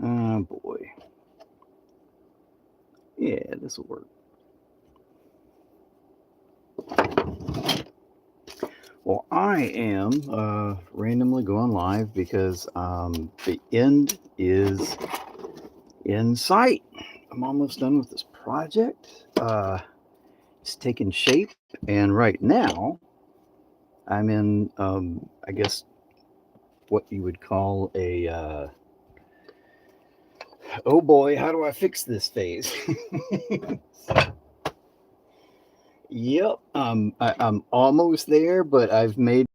Oh boy. Yeah, this will work. Well, I am randomly going live because the end is in sight. I'm almost done with this project. It's taking shape, and right now I'm in, I guess, what you would call a, oh boy, how do I fix this phase? Yep, I'm almost there, but I've made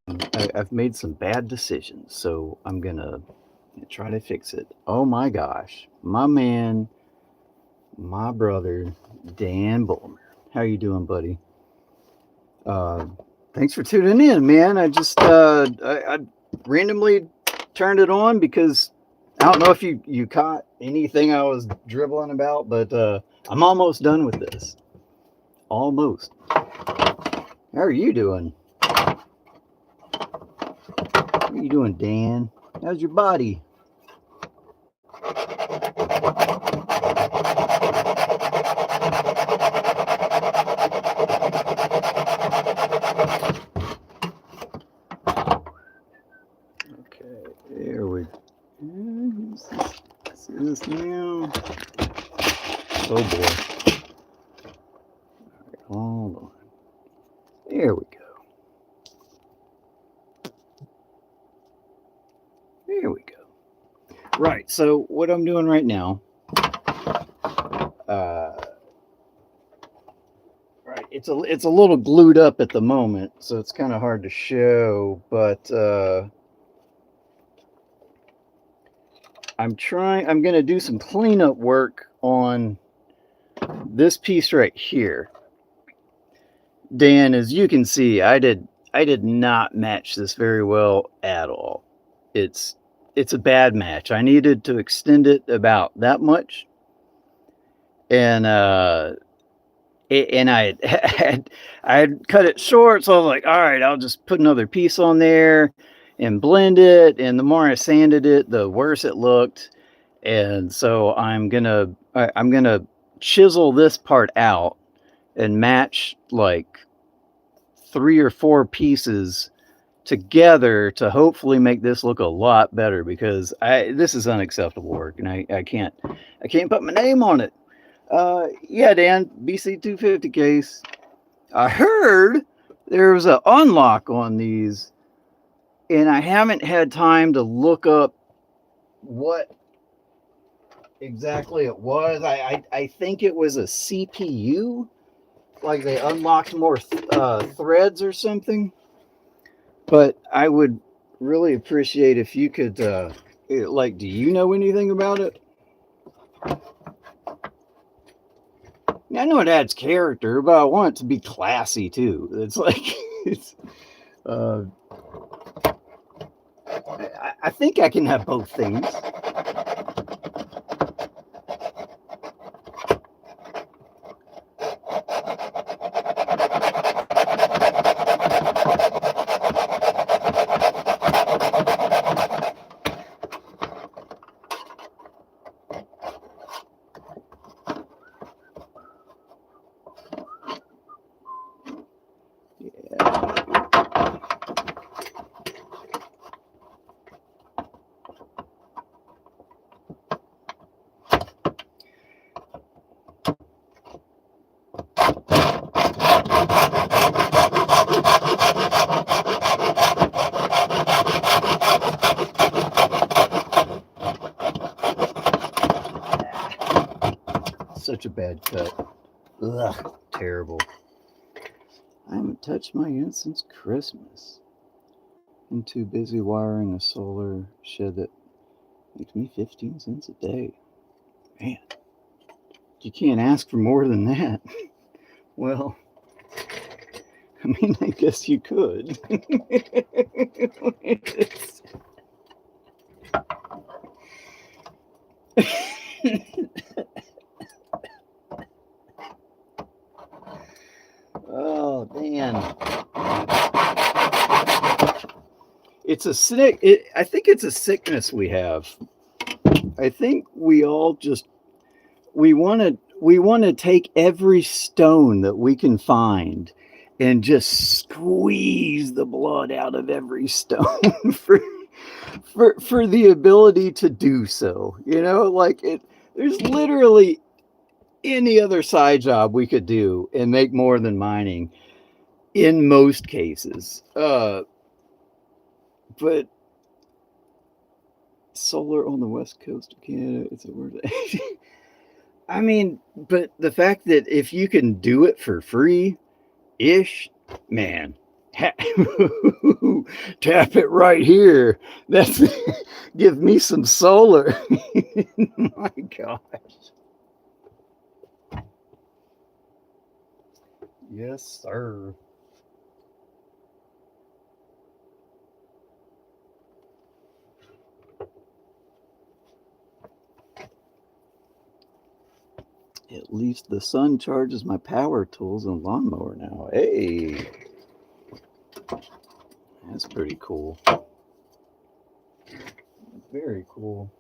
some bad decisions, so I'm gonna try to fix it. Oh my gosh, my man, my brother, Dan Bulmer. How you doing, buddy? Uh, Thanks for tuning in, man. I randomly turned it on because I don't know if you caught anything I was dribbling about, but I'm almost done with this. Almost. How are you doing? How are you doing, Dan? How's your body? Okay, there we go. See this now? Oh boy. Hold on. There we go. There we go. Right. So what I'm doing right now, uh, right, it's a little glued up at the moment, so it's kind of hard to show. But I'm trying. I'm gonna do some cleanup work on this piece right here. Dan, as you can see, I did not match this very well at all. It's it's a bad match. I needed to extend it about that much, and I I had cut it short, so I was like, all right, I'll just put another piece on there and blend it. And the more I sanded it, the worse it looked. And so I'm gonna chisel this part out and match like 3 or 4 pieces together to hopefully make this look a lot better because this is unacceptable work and I can't put my name on it. Yeah, Dan, BC250 case. I heard there was an unlock on these, and I haven't had time to look up what exactly it was. I think it was a CPU, like they unlocked more threads or something. But I would really appreciate if you could, like, do you know anything about it? I know it adds character, but I want it to be classy too. It's like, it's, uh, I think I can have both things. such a bad cut. Ugh, terrible. I haven't touched my ant since Christmas. I'm too busy wiring a solar shed that makes me 15 cents a day. Man, you can't ask for more than that. Well, I mean, I guess you could. Oh, man. It's a sick. I think it's a sickness we have. I think we all just we want to take every stone that we can find and just squeeze the blood out of every stone for the ability to do so. You know, like there's literally any other side job we could do and make more than mining in most cases. But solar on the west coast of Canada, it's a word. I mean, but the fact that if you can do it for free ish, man, tap it right here. That's give me some solar. My gosh. Yes, sir. At least the sun charges my power tools and lawnmower now. Hey, that's pretty cool. Very cool.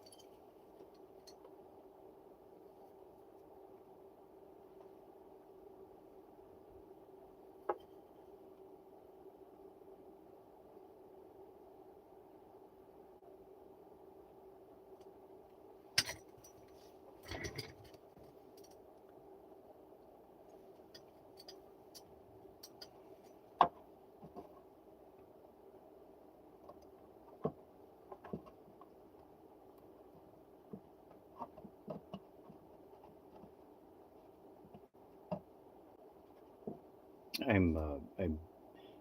I'm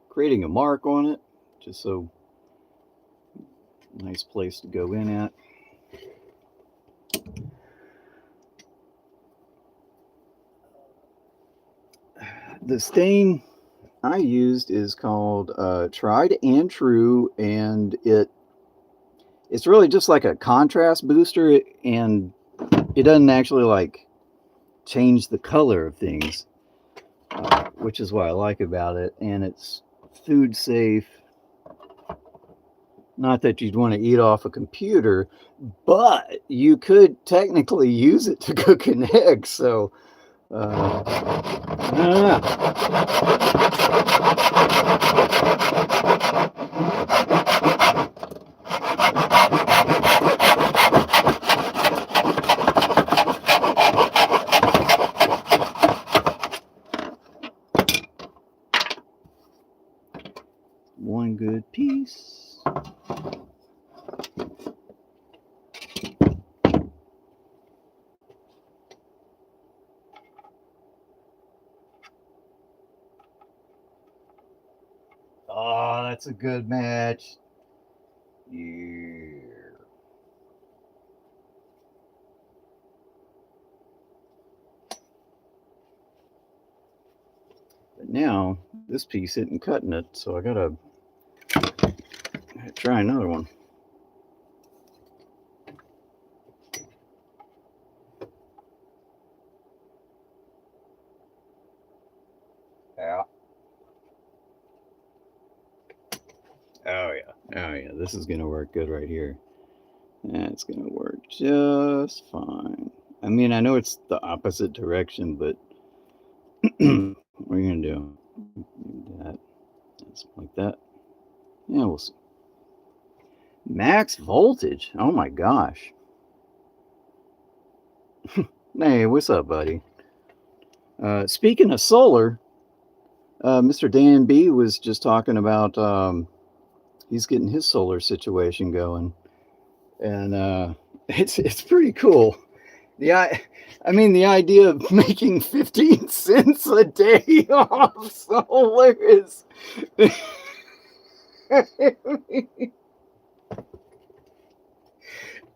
creating a mark on it, just so nice place to go in at. The stain I used is called Tried and True, and it's really just like a contrast booster, and it doesn't actually like change the color of things, which is what I like about it. And it's food safe. Not that you'd want to eat off a computer, but you could technically use it to cook an egg. So, one good piece. Oh, that's a good match. Yeah. But now this piece isn't cutting it, so I gotta try another one. Yeah. Oh yeah. Oh yeah. This is gonna work good right here. That's gonna work just fine. I mean, I know it's the opposite direction, but what are you gonna do? That. That's like that. Yeah, we'll see. Max voltage. Oh my gosh. Hey, what's up, buddy? Speaking of solar, Mr. Dan B was just talking about he's getting his solar situation going, and it's pretty cool. I mean, the idea of making 15 cents a day off solar is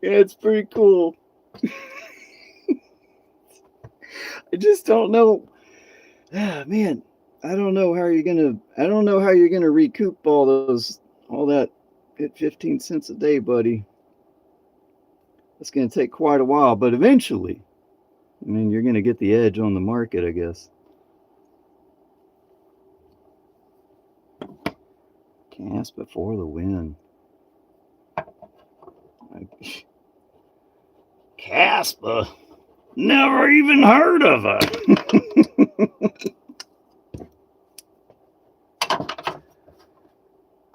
it's pretty cool. I just don't know. Ah, man, I don't know how you're gonna recoup all that at 15 cents a day, buddy. It's gonna take quite a while, but eventually, I mean, you're gonna get the edge on the market, I guess. Cast before the wind. Caspa. Never even heard of her.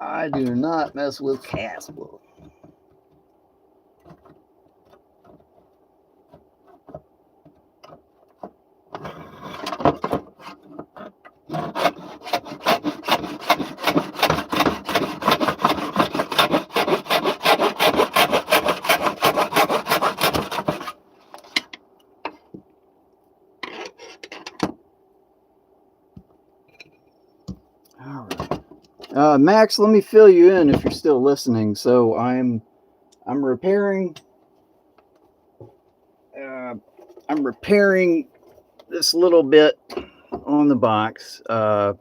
I do not mess with Caspa. All right, Max. Let me fill you in if you're still listening. So I'm repairing. Uh, I'm repairing this little bit on the box. I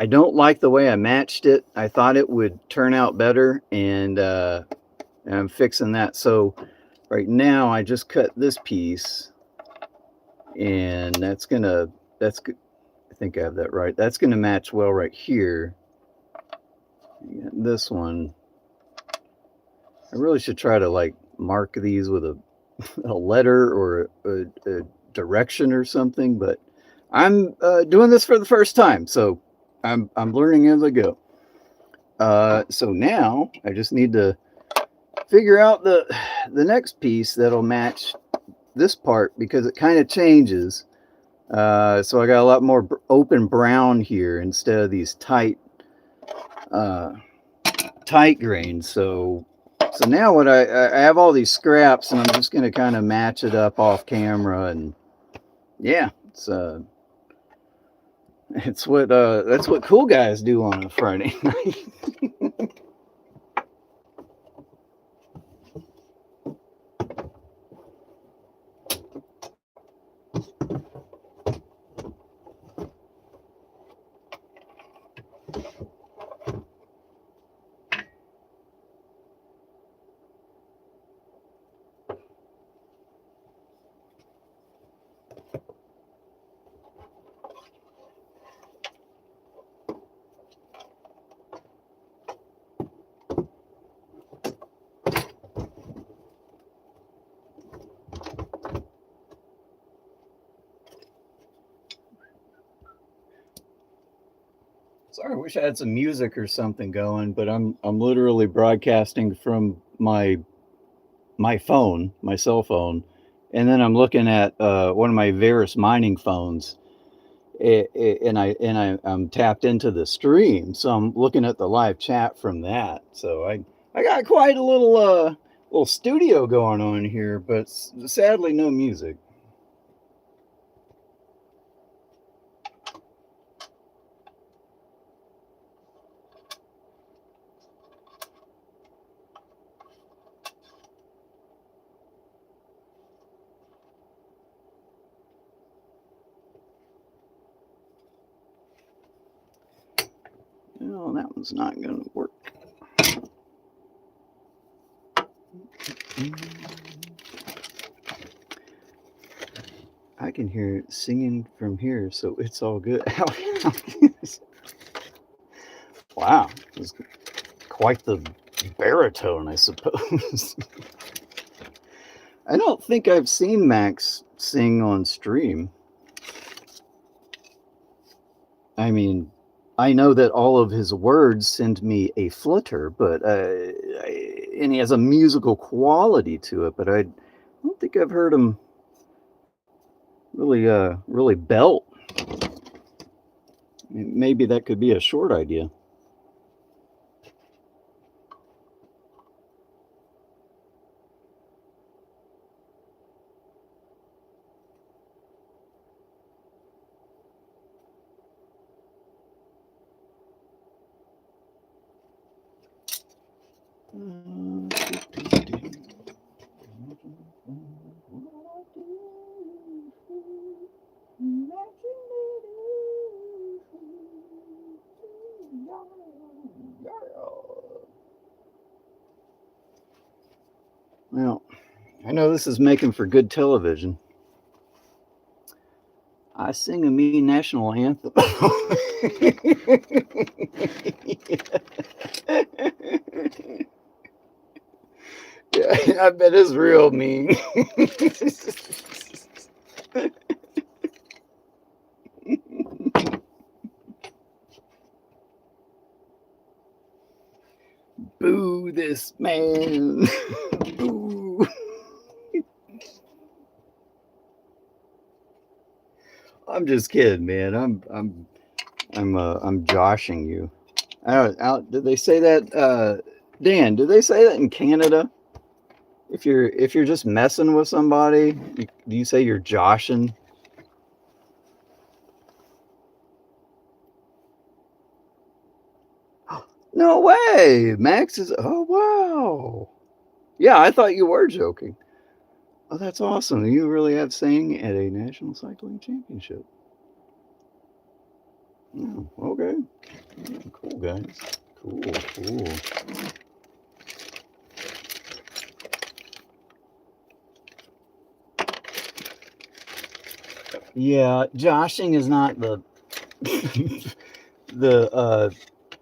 don't like the way I matched it. I thought it would turn out better, and I'm fixing that. So right now, I just cut this piece, and that's good. I think I have that right. That's gonna match well right here. This one, I really should try to like mark these with a letter or a direction or something, but I'm doing this for the first time, so I'm learning as I go. So now I just need to figure out the next piece that'll match this part because it kind of changes. So I got a lot more open brown here instead of these uh, tight grains. So now what I have all these scraps and I'm just going to kind of match it up off camera, and yeah, it's what that's what cool guys do on a Friday night. Sorry, I wish I had some music or something going, but I'm literally broadcasting from my phone, my cell phone, and then I'm looking at one of my Varus mining phones, I'm tapped into the stream, so I'm looking at the live chat from that. So I got quite a little studio going on here, but sadly no music. No, that one's not going to work. I can hear it singing from here, so it's all good. Wow, it's quite the baritone, I suppose. I don't think I've seen Max sing on stream. I mean, I know that all of his words send me a flutter, but and he has a musical quality to it. But I don't think I've heard him really belt. Maybe that could be a short idea. Well, I know this is making for good television. I sing a me national anthem. Yeah, I bet it's real mean. Boo this man. Boo. I'm just kidding, man. I'm joshing you. Did they say that, Dan? Did they say that in Canada? If you're just messing with somebody, do you say you're joshing? No way, Max is. Oh wow. Yeah, I thought you were joking. Oh, that's awesome. You really have sang at a national cycling championship. Oh, okay. Yeah, cool, guys. Cool, cool. Yeah, joshing is not the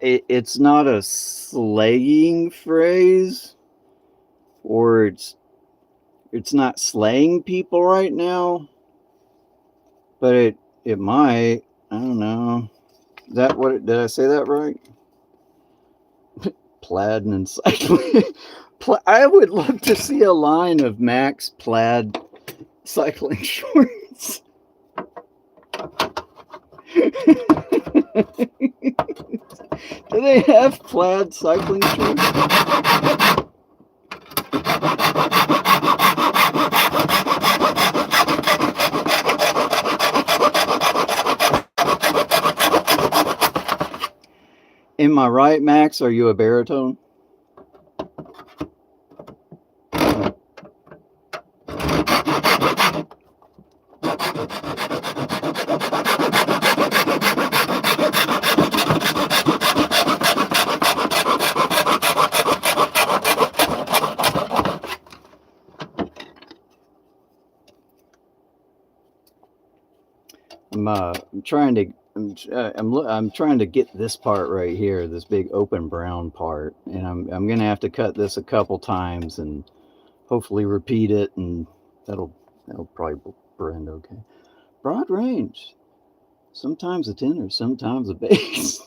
it's not a slaying phrase, or it's not slaying people right now, but it might. I don't know. Is that what did I say that right? Plaid and cycling. I would love to see a line of Max plaid cycling shorts. Do they have plaid cycling shorts? Am I right, Max? Are you a baritone? I'm trying to I'm trying to get this part right here, this big open brown part, and I'm gonna have to cut this a couple times and hopefully repeat it, and that'll probably blend okay. Broad range, sometimes a tenor, sometimes a bass.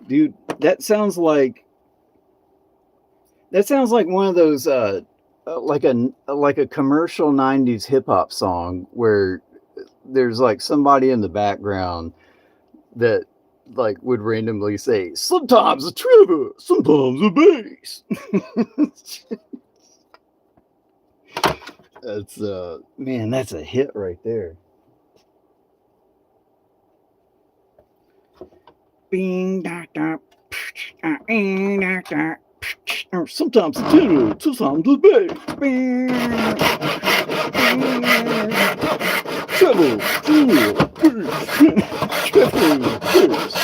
Dude, that sounds like one of those like a commercial 90s hip hop song where there's like somebody in the background that like would randomly say sometimes a trevor, sometimes a bass. That's man, that's a hit right there. Bing da da, bing da da. Sometimes a tenor, sometimes a bass. Bing, treble, tenor, bass, treble, bass.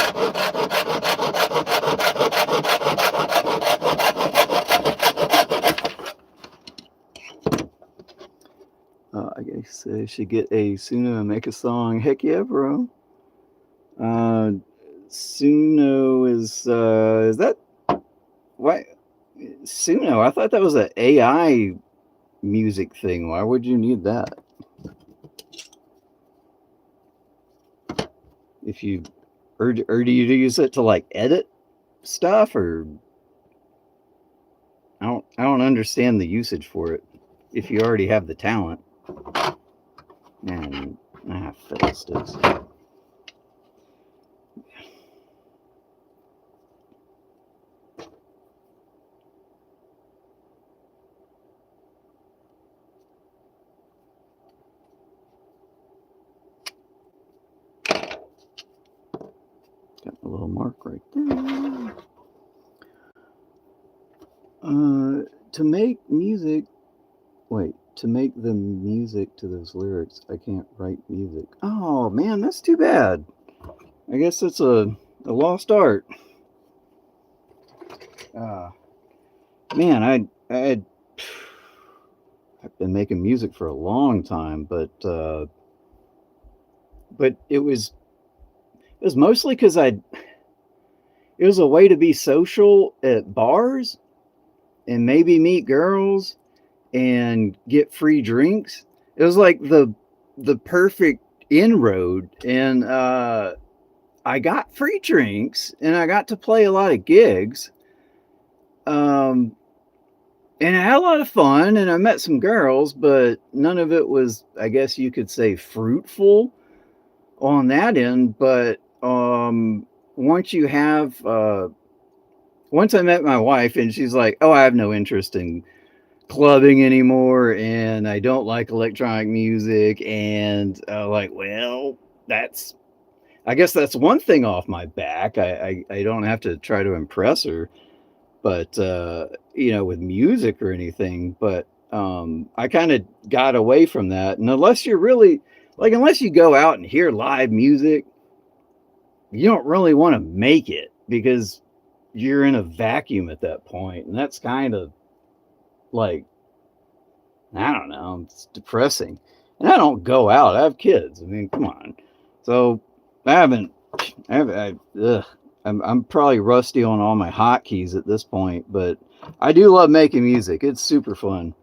I guess I should get a Suno and make a song. Heck yeah, bro. Suno is that why Suno? I thought that was an AI music thing. Why would you need that? If you or do you use it to like edit stuff, or I don't understand the usage for it. If you already have the talent. Man, fiddlesticks. Got a little mark right there. To make music, wait, to make the music to those lyrics, I can't write music. Oh man, that's too bad. I guess it's a lost art. Uh, man, I've been making music for a long time, but it was mostly because it was a way to be social at bars and maybe meet girls and get free drinks. It was like the perfect inroad, and I got free drinks and I got to play a lot of gigs. Um, and I had a lot of fun and I met some girls, but none of it was, I guess you could say, fruitful on that end. But once you have, once I met my wife and she's like, oh, I have no interest in clubbing anymore and I don't like electronic music. And like, well, that's, I guess that's one thing off my back. I don't have to try to impress her, but with music or anything. But I kind of got away from that. And unless you're really like, unless you go out and hear live music, you don't really want to make it because you're in a vacuum at that point, and that's kind of like, I don't know, it's depressing. And I don't go out. I have kids. I mean, come on. So I haven't. I'm probably rusty on all my hotkeys at this point, but I do love making music. It's super fun,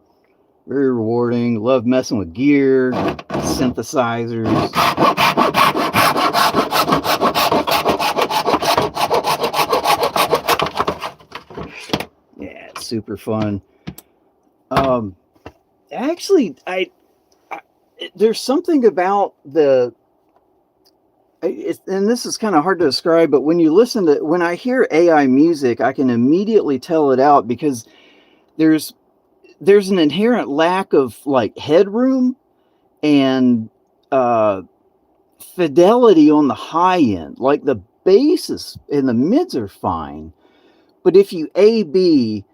very rewarding. Love messing with gear, synthesizers. Yeah, it's super fun. Actually, I there's something about and this is kind of hard to describe, but when I hear AI music, I can immediately tell it out because there's there's an inherent lack of like headroom and uh, fidelity on the high end. Like the basses and the mids are fine, but if you A B,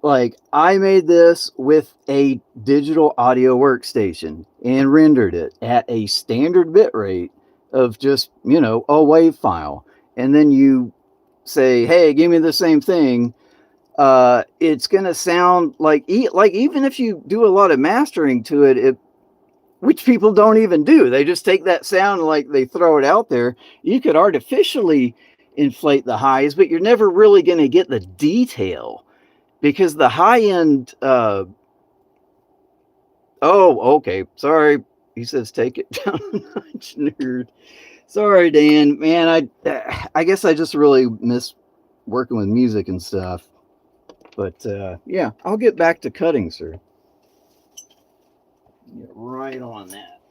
like I made this with a digital audio workstation and rendered it at a standard bit rate of just, a wave file. And then you say, hey, give me the same thing. It's going to sound like, like even if you do a lot of mastering to it, which people don't even do, they just take that sound and like they throw it out there. You could artificially inflate the highs, but you're never really going to get the detail because the high end oh, okay, sorry, he says take it down a notch, nerd. Sorry, Dan, man, I guess I just really miss working with music and stuff, but yeah, I'll get back to cutting, sir. Get right on that.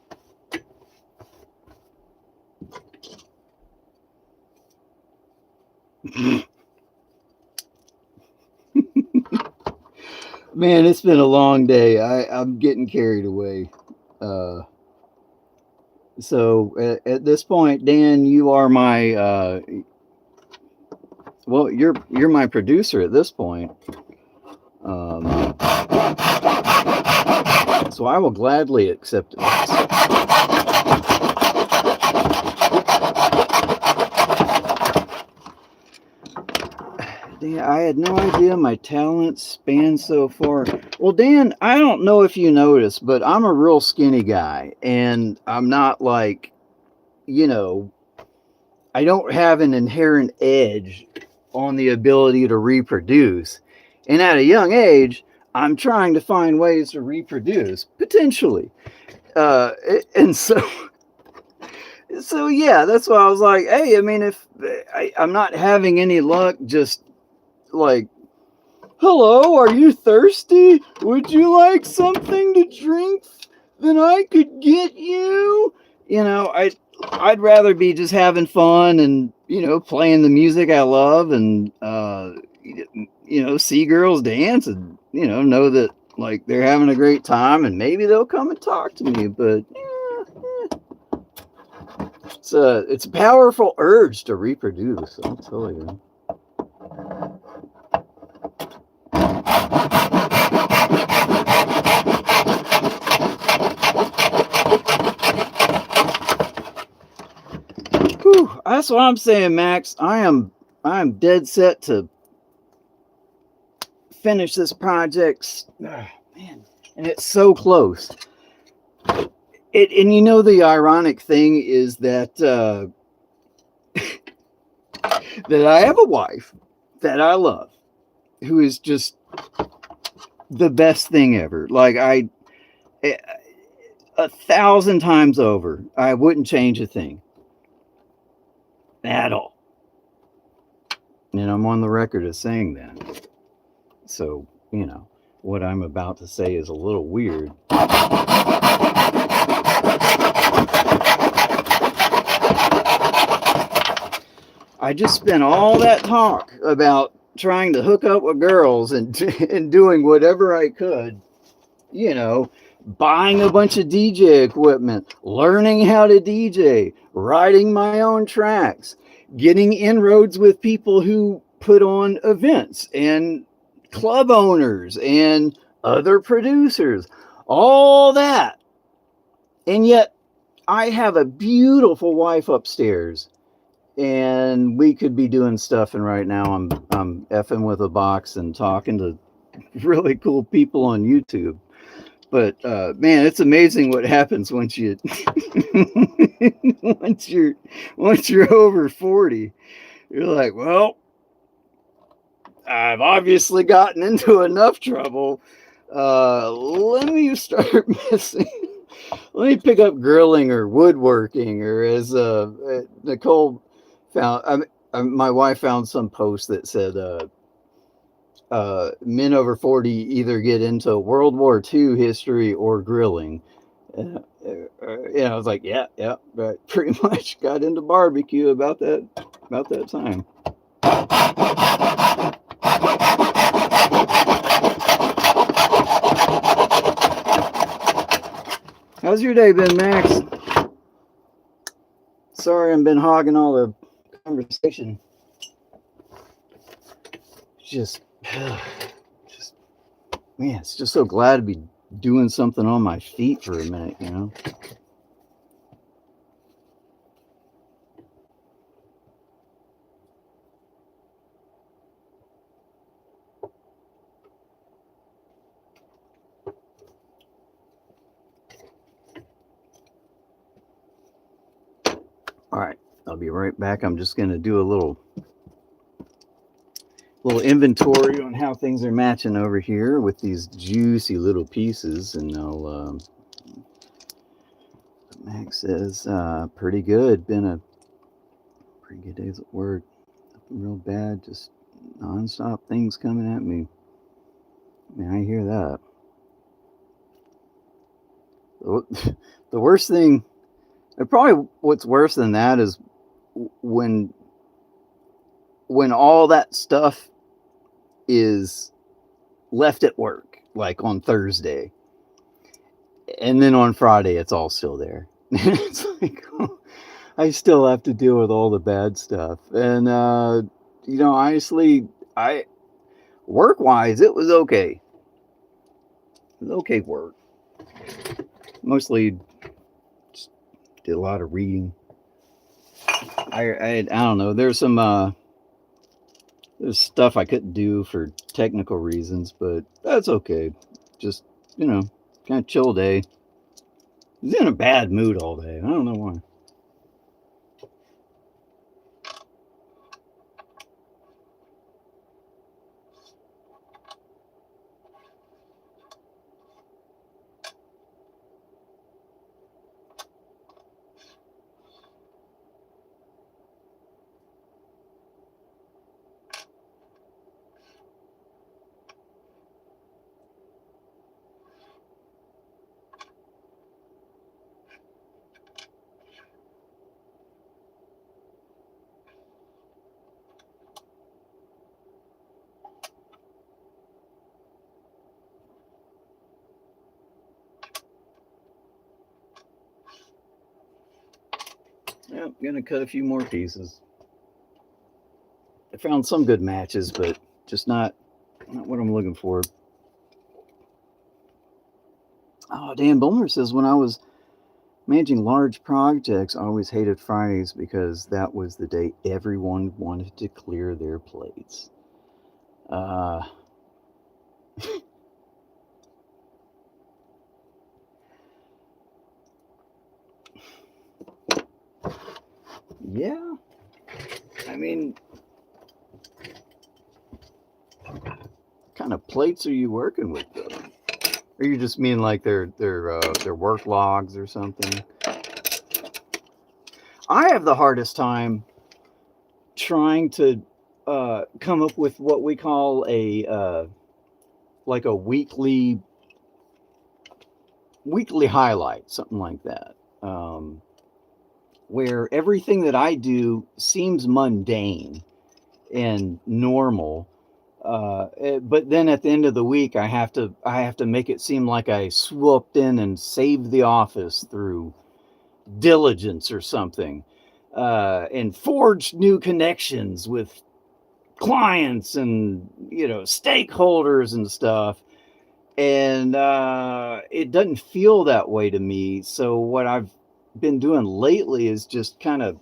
Man, it's been a long day. I'm getting carried away. So at this point, Dan, you are my well, you're my producer at this point. So I will gladly accept it. Dan, I had no idea my talents span so far. Well, Dan, I don't know if you noticed, but I'm a real skinny guy, and I'm not like, I don't have an inherent edge on the ability to reproduce. And at a young age, I'm trying to find ways to reproduce, potentially. And so yeah, that's why I was like, hey, I mean, if I'm not having any luck, just like, hello, are you thirsty? Would you like something to drink? Then I could get you. I'd rather be just having fun and playing the music I love and see girls dance and know that like they're having a great time and maybe they'll come and talk to me. But It's a powerful urge to reproduce, I'll tell you. Whew, that's what I'm saying, Max. I am dead set to finish this project. Man, and it's so close. And you know the ironic thing is that that I have a wife that I love, who is just the best thing ever. Like eh, 1,000 times over, I wouldn't change a thing at all. And I'm on the record as saying that. So, what I'm about to say is a little weird. I just spent all that talk about trying to hook up with girls and doing whatever I could, you know, buying a bunch of DJ equipment, learning how to DJ, writing my own tracks, getting inroads with people who put on events and club owners and other producers, all that. And yet I have a beautiful wife upstairs and we could be doing stuff, and right now I'm effing with a box and talking to really cool people on YouTube. But man, it's amazing what happens once you once you're over 40. You're like, well, I've obviously gotten into enough trouble. Let me start messing. Let me pick up grilling or woodworking, or as Nicole found. My wife found some post that said men over 40 either get into World War II history or grilling. I was like, yeah, but pretty much got into barbecue about that time. How's your day been, Max? Sorry, I've been hogging all the conversation. Just, just, man, it's just so glad to be doing something on my feet for a minute. All right, I'll be right back. I'm just going to do a little inventory on how things are matching over here with these juicy little pieces, and I'll Max says pretty good. Been a pretty good days at work. Nothing real bad, just nonstop things coming at me. I hear that. The worst thing, and probably what's worse than that, is when all that stuff is left at work, like on Thursday, and then on Friday it's all still there. It's like, oh, I still have to deal with all the bad stuff. And honestly, I work wise, it was okay. It was okay work. Mostly just did a lot of reading. I don't know. There's stuff I couldn't do for technical reasons, but that's okay. Just kind of chill day. He's in a bad mood all day. I don't know why. Yep, gonna cut a few more pieces. I found some good matches, but just not what I'm looking for. Oh, Dan Bulmer says when I was managing large projects, I always hated Fridays because that was the day everyone wanted to clear their plates. Uh, yeah, I mean, what kind of plates are you working with though? Or you just mean like their work logs or something? I have the hardest time trying to come up with what we call a like a weekly highlight, something like that, where everything that I do seems mundane and normal. But then at the end of the week, I have to make it seem like I swooped in and saved the office through diligence or something, and forged new connections with clients and stakeholders and stuff. And it doesn't feel that way to me. So what I've been doing lately is just kind of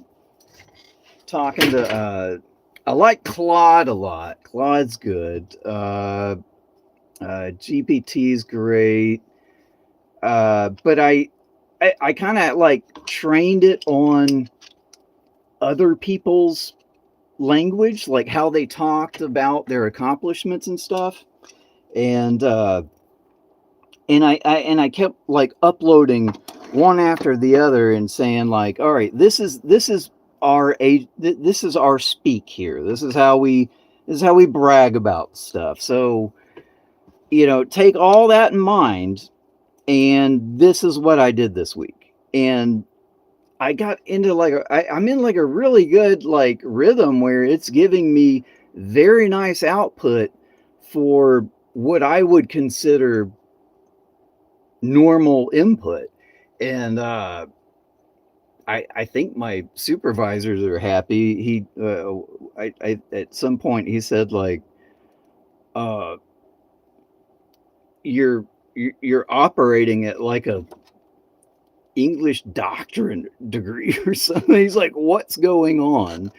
talking to. I like Claude a lot. Claude's good. GPT's great. But I kind of like trained it on other people's language, like how they talked about their accomplishments and stuff. And I kept like uploading one after the other and saying like, all right, this is our age, this is our speak here. This is how we brag about stuff. So take all that in mind, and this is what I did this week. And I got into like I'm in like a really good like rhythm where it's giving me very nice output for what I would consider normal input. And I think my supervisors are happy. I at some point he said like, uh you're operating at like a English doctorate degree or something. He's like, what's going on?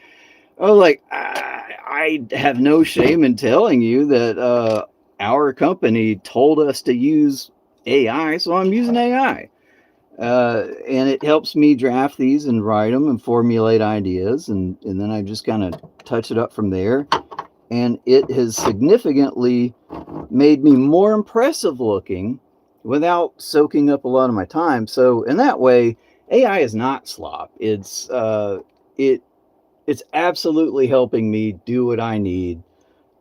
I was like, I have no shame in telling you that our company told us to use AI, so I'm using AI. And it helps me draft these and write them and formulate ideas, and then I just kind of touch it up from there. And it has significantly made me more impressive looking without soaking up a lot of my time. So in that way, AI is not slop. It's absolutely helping me do what I need,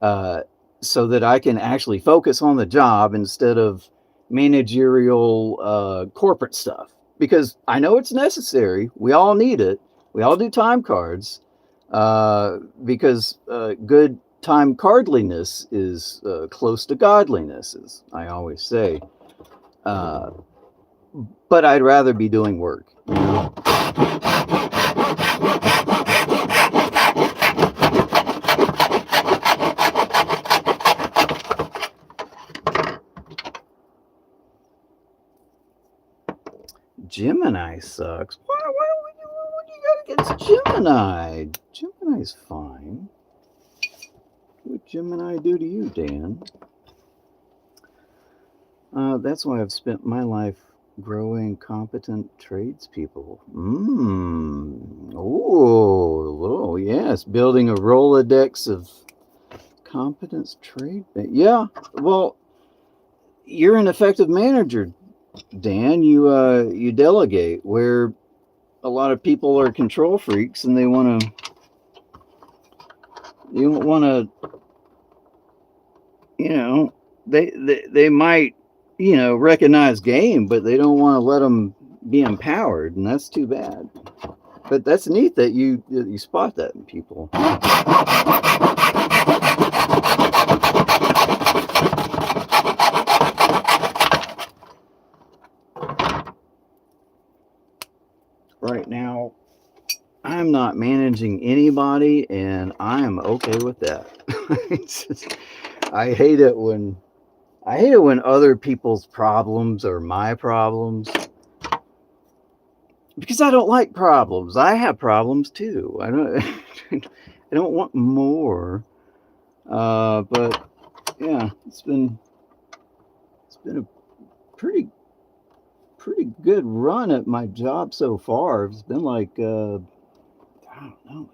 uh, so that I can actually focus on the job instead of managerial corporate stuff. Because I know it's necessary. We all need it. We all do time cards, because good time cardliness is close to godliness, as I always say. Uh, but I'd rather be doing work. Gemini sucks. What do you got against Gemini? Gemini's fine. What would Gemini do to you, Dan? That's why I've spent my life growing competent tradespeople. Oh, yes. Building a Rolodex of competence trade. Yeah. Well, you're an effective manager, Dan. You delegate where a lot of people are control freaks and they want to. You don't want to. They might recognize game, but they don't want to let them be empowered, and that's too bad. But that's neat that you spot that in people. Right now, not managing anybody, and I am okay with that. I hate it when other people's problems are my problems, because I don't like problems. I have problems too. I don't I don't want more. But yeah, it's been a pretty good run at my job so far. It's been like I don't know,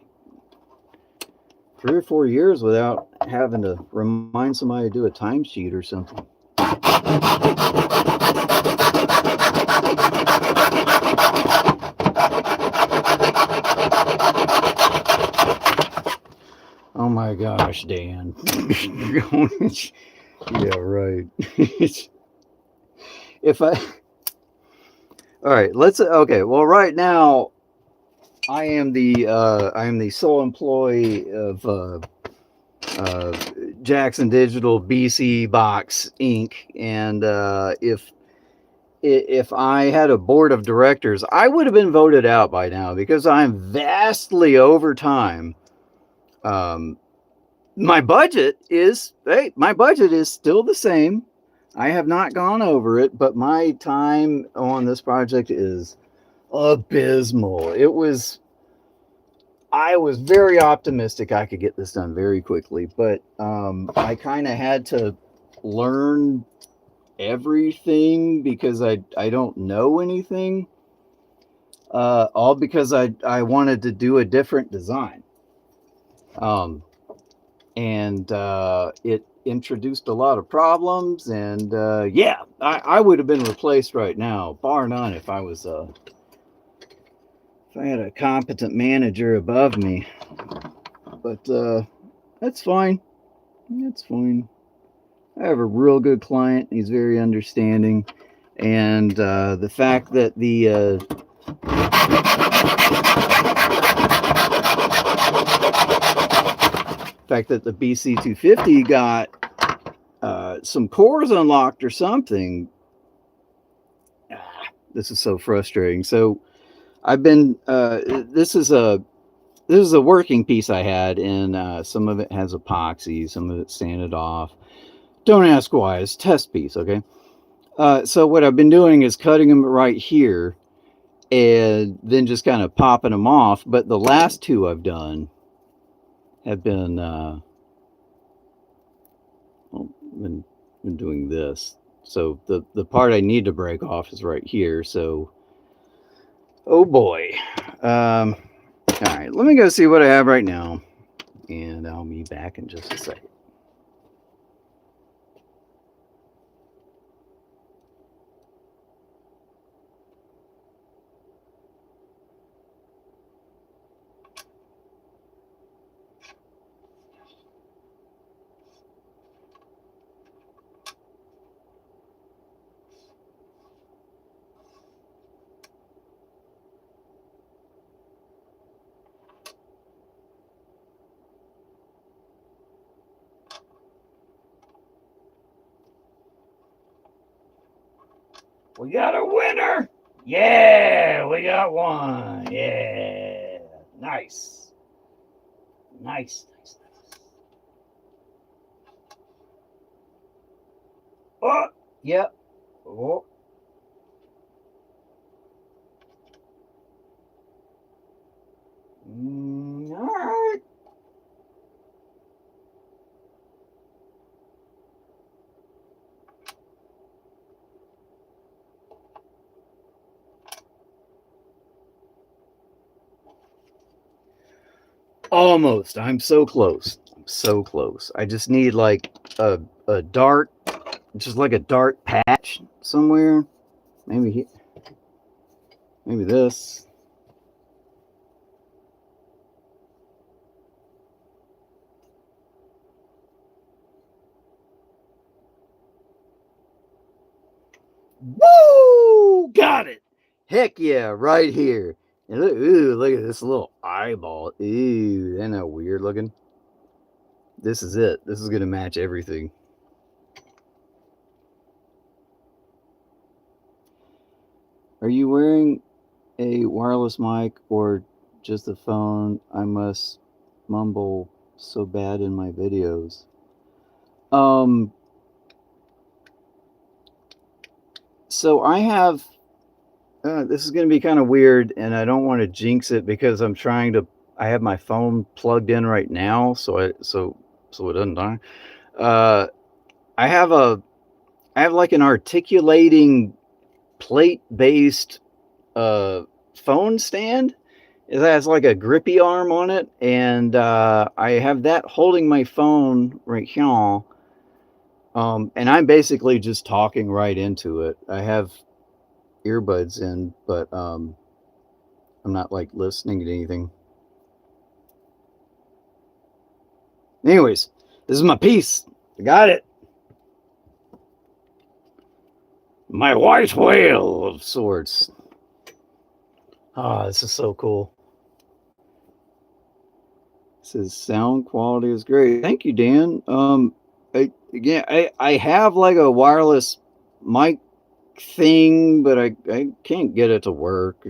3 or 4 years without having to remind somebody to do a timesheet or something. Oh my gosh, Dan. Yeah, right. If I All right, okay, well right now I am the sole employee of uh, Jackson Digital BC Box Inc. And if I had a board of directors, I would have been voted out by now because I'm vastly over time. My budget is still the same. I have not gone over it, but my time on this project is abysmal. I was very optimistic I could get this done very quickly, but I kind of had to learn everything because I don't know anything. All because I wanted to do a different design. And it introduced a lot of problems, and yeah, I would have been replaced right now, bar none, if I had a competent manager above me. But that's fine. That's fine. I have a real good client. He's very understanding, and the fact that the BC250 got some cores unlocked or something. This is so frustrating. So I've been this is a working piece I had, and some of it has epoxy, some of it's sanded off. Don't ask why. It's a test piece, okay? So what I've been doing is cutting them right here and then just kind of popping them off. But the last two I've done have been been doing this. So the part I need to break off is right here. So, oh boy. All right, let me go see what I have right now, and I'll be back in just a second. We got a winner! Yeah, we got one. Yeah, nice. Nice. Oh, yep. Oh. All right. Almost. I'm so close. So close. I just need like a dark, just like a dark patch somewhere. Maybe this. Woo! Got it. Heck yeah, right here. And look at this little eyeball. Ooh, isn't that weird looking? This is it. This is gonna match everything. Are you wearing a wireless mic, or just the phone. I must mumble so bad in my videos. Um, so I have this is going to be kind of weird, and I don't want to jinx it because I'm trying to. I have my phone plugged in right now, so it doesn't die. Uh, I have a I have like an articulating plate-based uh, phone stand. It has like a grippy arm on it, and I have that holding my phone right here. And I'm basically just talking right into it. I have earbuds in, but I'm not like listening to anything. Anyways, this is my piece. I got it. My white whale of sorts. Ah, this is so cool. Says sound quality is great. Thank you, Dan. I have like a wireless mic thing, but I can't get it to work.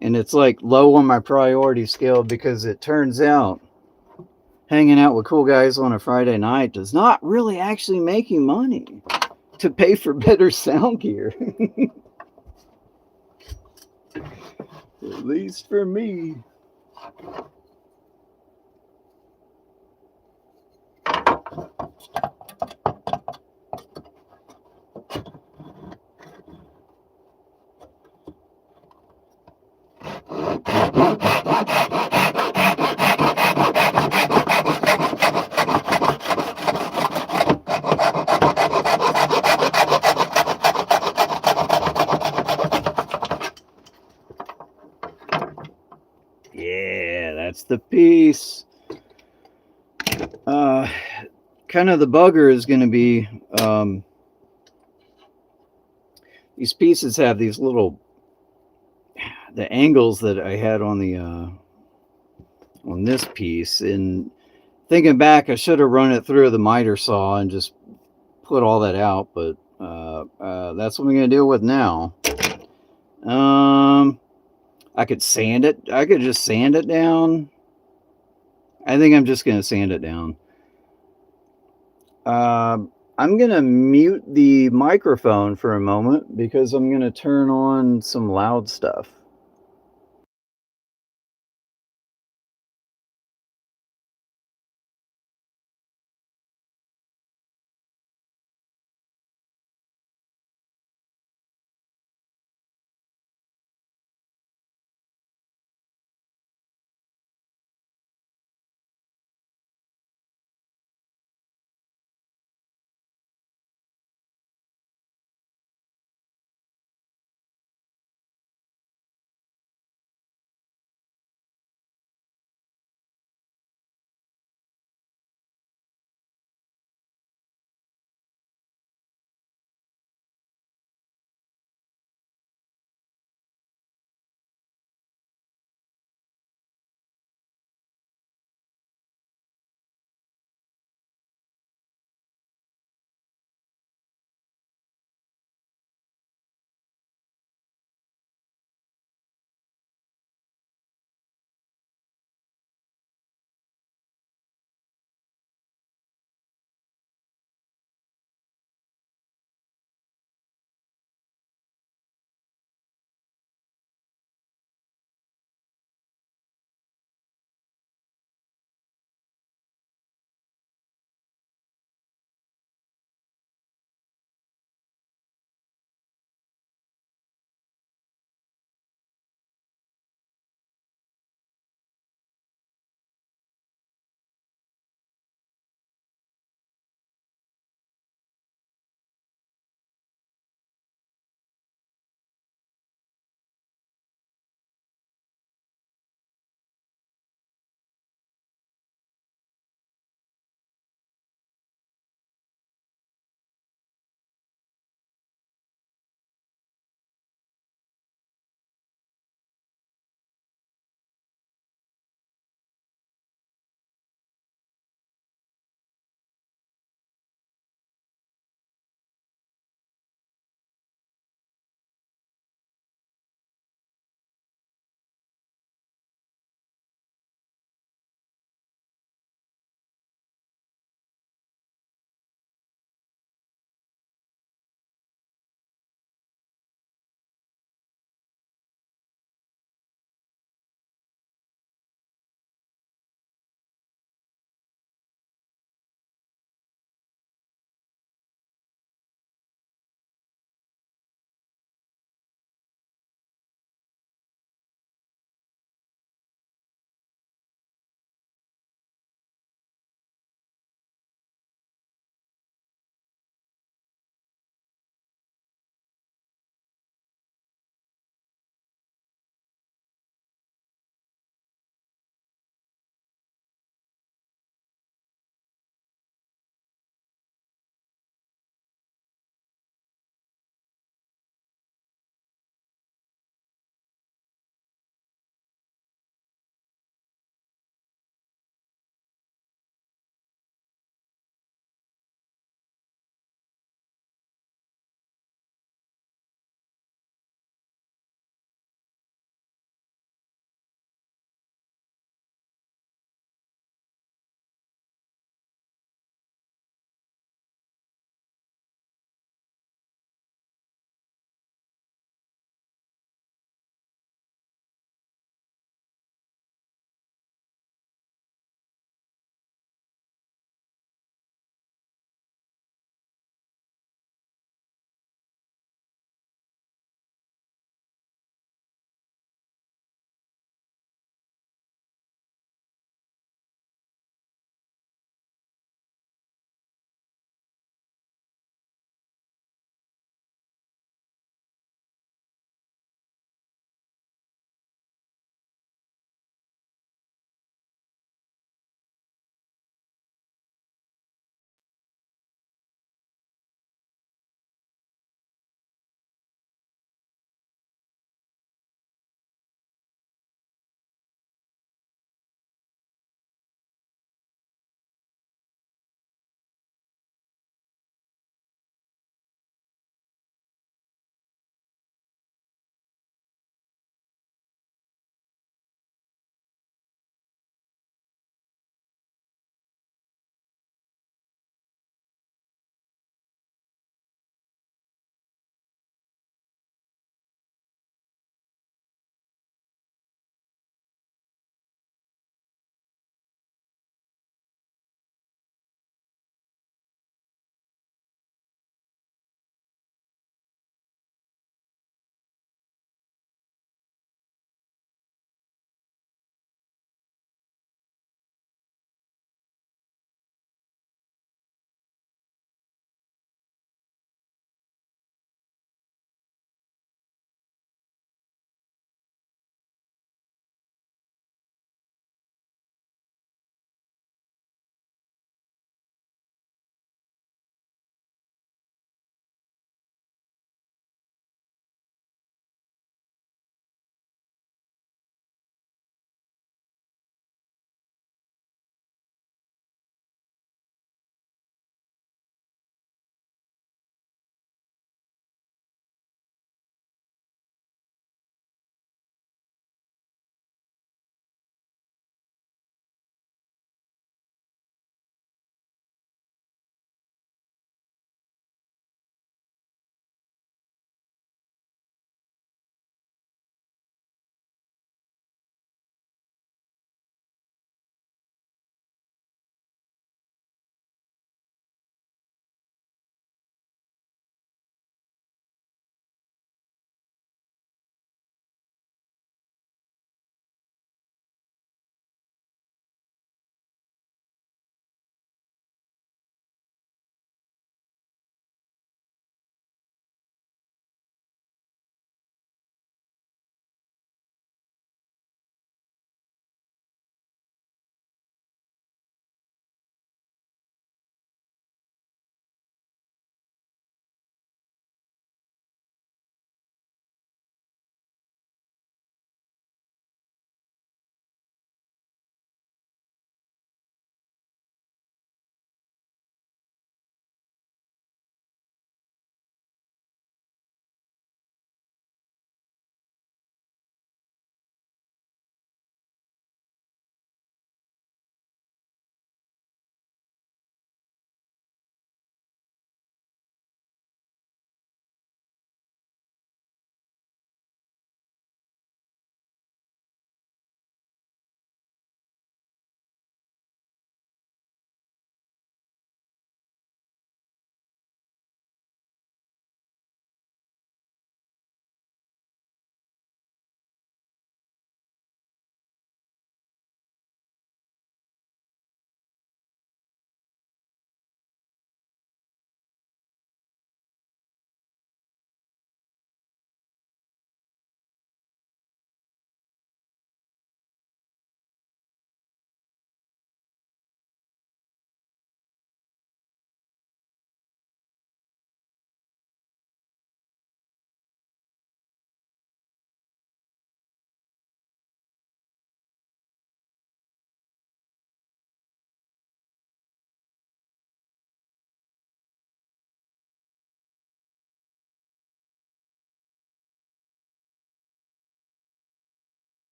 And it's like low on my priority scale because it turns out hanging out with cool guys on a Friday night does not really actually make you money to pay for better sound gear. At least for me. Yeah, that's the piece. Uh, kind of the bugger is going to be these pieces have these little the angles that I had on this piece. And thinking back, I should have run it through the miter saw and just put all that out. But that's what I'm going to deal with now. I could sand it. I could just sand it down. I think I'm just going to sand it down. I'm going to mute the microphone for a moment because I'm going to turn on some loud stuff.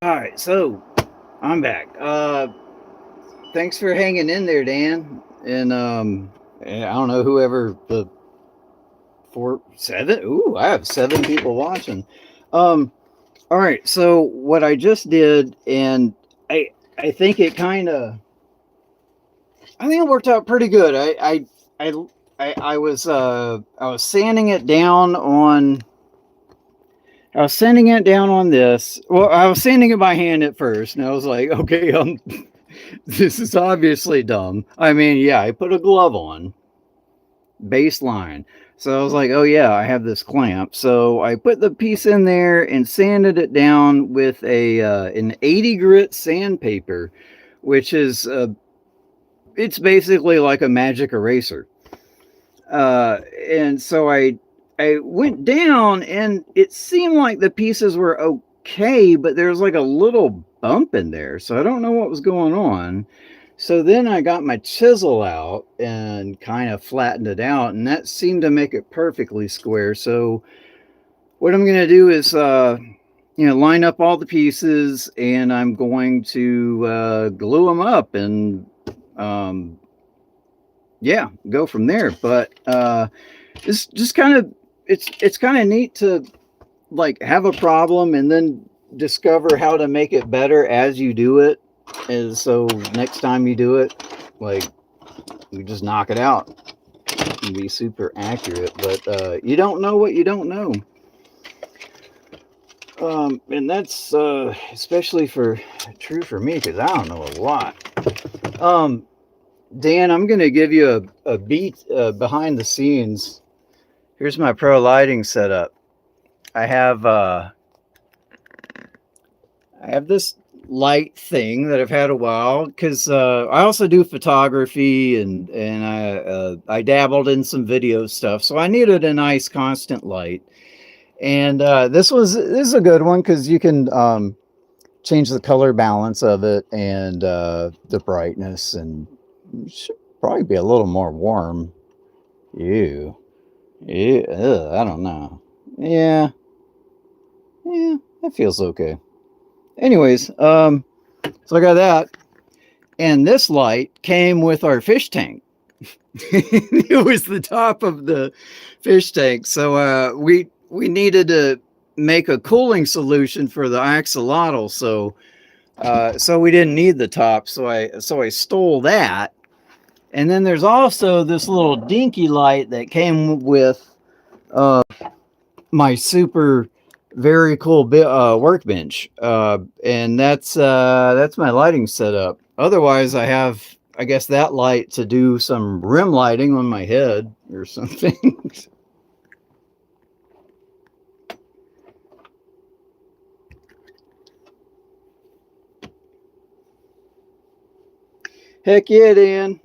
All right, so I'm back. Thanks for hanging in there, Dan. And I don't know whoever the four seven. Ooh, I have 7 people watching. Um, all right, so what I just did, and I think it kind of, I think it worked out pretty good. I I was sanding it down on. I was sanding it down on this. Well, I was sanding it by hand at first, and I was like, okay, this is obviously dumb. I mean, yeah, I put a glove on, baseline. So I was like, oh yeah, I have this clamp. So I put the piece in there and sanded it down with a an 80 grit sandpaper, which is it's basically like a magic eraser. And so I went down, and it seemed like the pieces were okay, but there's like a little bump in there, so I don't know what was going on. So then I got my chisel out and kind of flattened it out, and that seemed to make it perfectly square. So what I'm gonna do is, line up all the pieces, and I'm going to glue them up, and um, yeah, go from there. But it's just kind of it's kind of neat to like have a problem and then discover how to make it better as you do it. And so next time you do it, like you just knock it out and be super accurate. But you don't know what you don't know. And that's especially for true for me because I don't know a lot. Dan, I'm gonna give you a beat behind the scenes. Here's my pro lighting setup. I have uh, I have this light thing that I've had a while because I also do photography and I dabbled in some video stuff, so I needed a nice constant light. And this is a good one because you can change the color balance of it and the brightness, and it should probably be a little more warm. Ew, ew, ugh, I don't know. Yeah, yeah, that feels okay. Anyways, so I got that. And this light came with our fish tank. It was the top of the fish tank. So we needed to make a cooling solution for the axolotl. So we didn't need the top. So I stole that. And then there's also this little dinky light that came with uh, my super very cool workbench, and that's my lighting setup. Otherwise, I have, I guess, that light to do some rim lighting on my head or something. Heck yeah, Dan.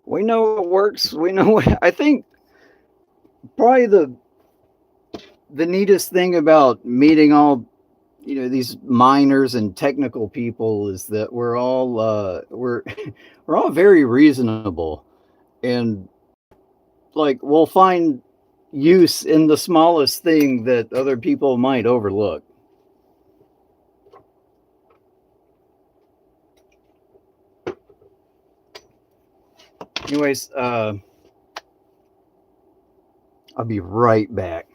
We know what works. We know what I think. Probably the neatest thing about meeting all these miners and technical people is that we're all very reasonable, and like we'll find use in the smallest thing that other people might overlook. Anyways, I'll be right back.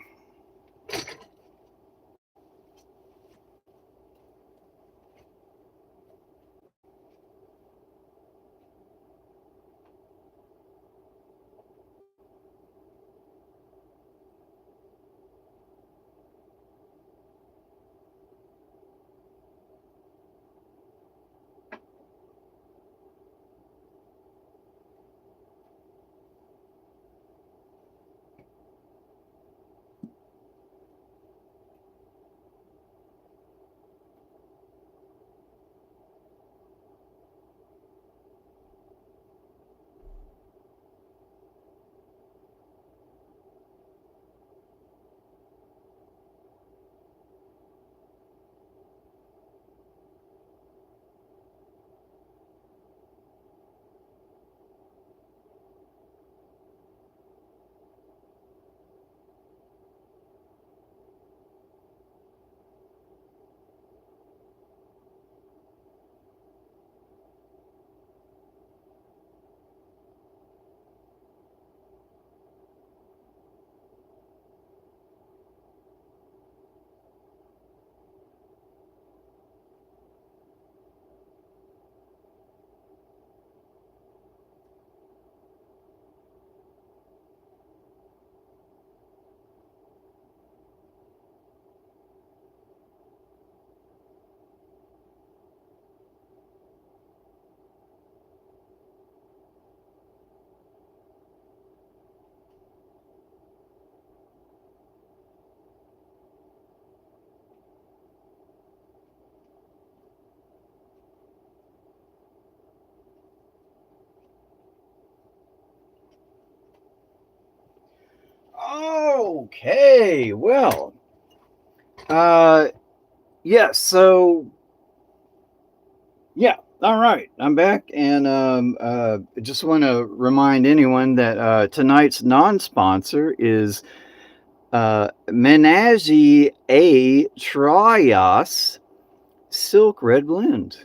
Okay, well, yes, so yeah, all right, I'm back, and I just want to remind anyone that tonight's non-sponsor is Menage a Trios Silk Red Blend,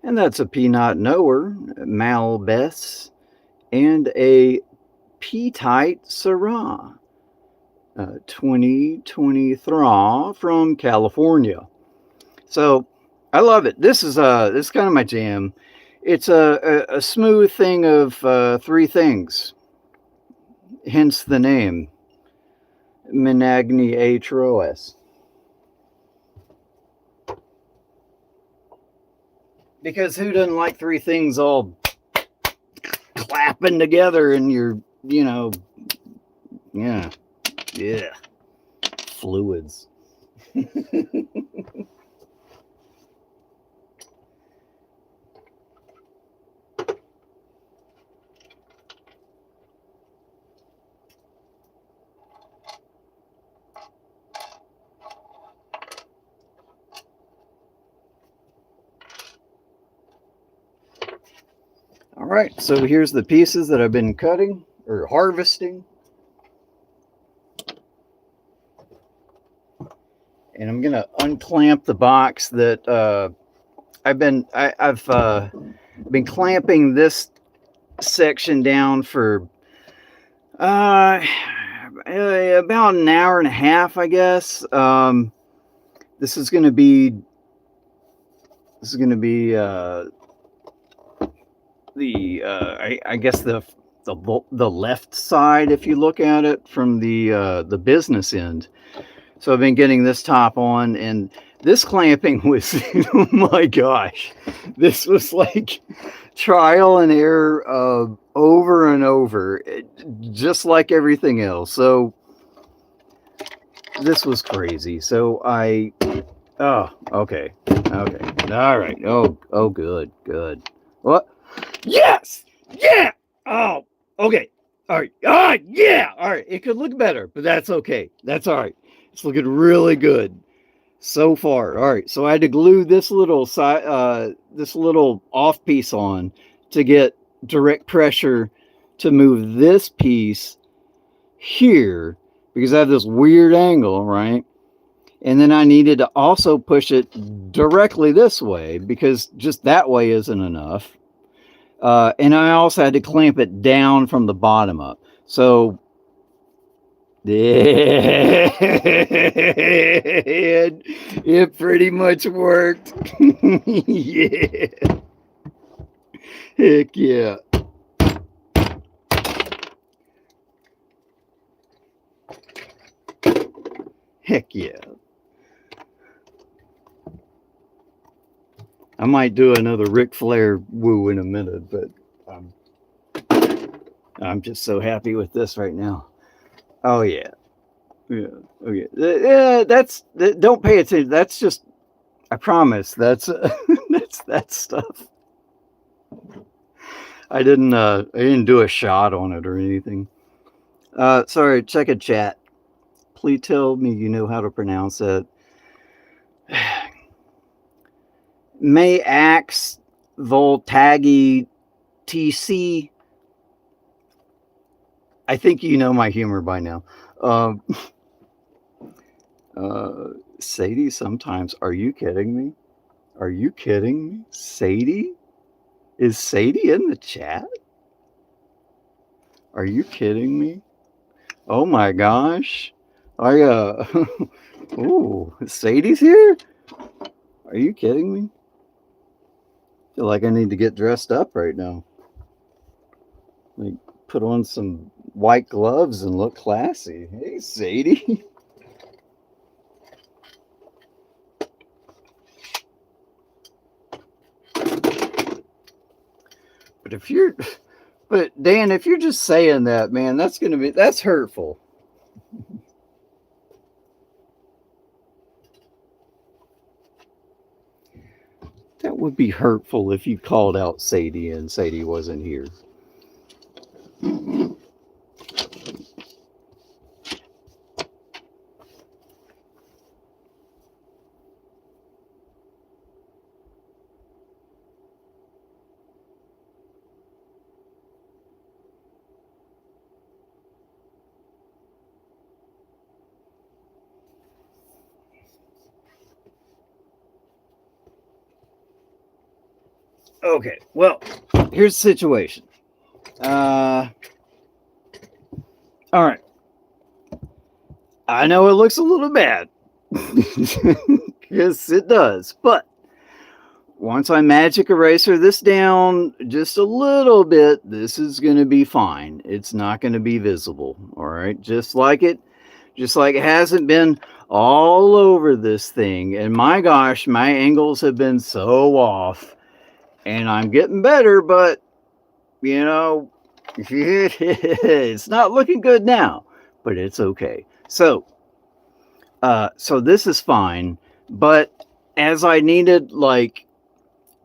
and that's a Pinot Noir, Malbec, and a Petite Syrah. 2023 from California. So I love it. This is kind of my jam. It's a smooth thing of three things, hence the name Menagni a Troas. Because who doesn't like three things all clapping together and yeah, fluids. All right, so here's the pieces that I've been cutting or harvesting. And I'm gonna unclamp the box that I've been clamping this section down for about an hour and a half, I guess. This is gonna be I guess the left side if you look at it from the business end. So I've been getting this top on, and this clamping was, oh my gosh, this was like trial and error over and over, just like everything else. So this was crazy. So okay, all right. Oh, good. What? Yes, yeah. Oh, okay. All right. Yeah. All right. It could look better, but that's okay. That's all right. It's looking really good so far. All right, so I had to glue this little off piece on to get direct pressure to move this piece here because I have this weird angle, right? And then I needed to also push it directly this way because just that way isn't enough. And I also had to clamp it down from the bottom up. So it pretty much worked. Yeah. Heck yeah. Heck yeah. I might do another Ric Flair woo in a minute, but I'm just so happy with this right now. Oh yeah. Yeah. Okay. Yeah, don't pay attention. That's just, I promise. That's that's that stuff. I didn't do a shot on it or anything. Sorry, check a chat. Please tell me you know how to pronounce it. May Axe Voltagi TC. I think you know my humor by now. Sadie, sometimes. Are you kidding me? Are you kidding me? Sadie? Is Sadie in the chat? Are you kidding me? Oh my gosh. Ooh, Sadie's here? Are you kidding me? I feel like I need to get dressed up right now. Like, put on some white gloves and look classy. Hey, Sadie. But Dan, if you're just saying that, man, that's hurtful. That would be hurtful if you called out Sadie and Sadie wasn't here. Okay, well, here's the situation. Uh, all right. I know it looks a little bad. Yes, it does. But once I magic eraser this down just a little bit, this is going to be fine. It's not going to be visible. All right. Just like it hasn't been all over this thing. And my gosh, my angles have been so off. And I'm getting better, but you know, it's not looking good now, but it's okay. So this is fine, but as I needed like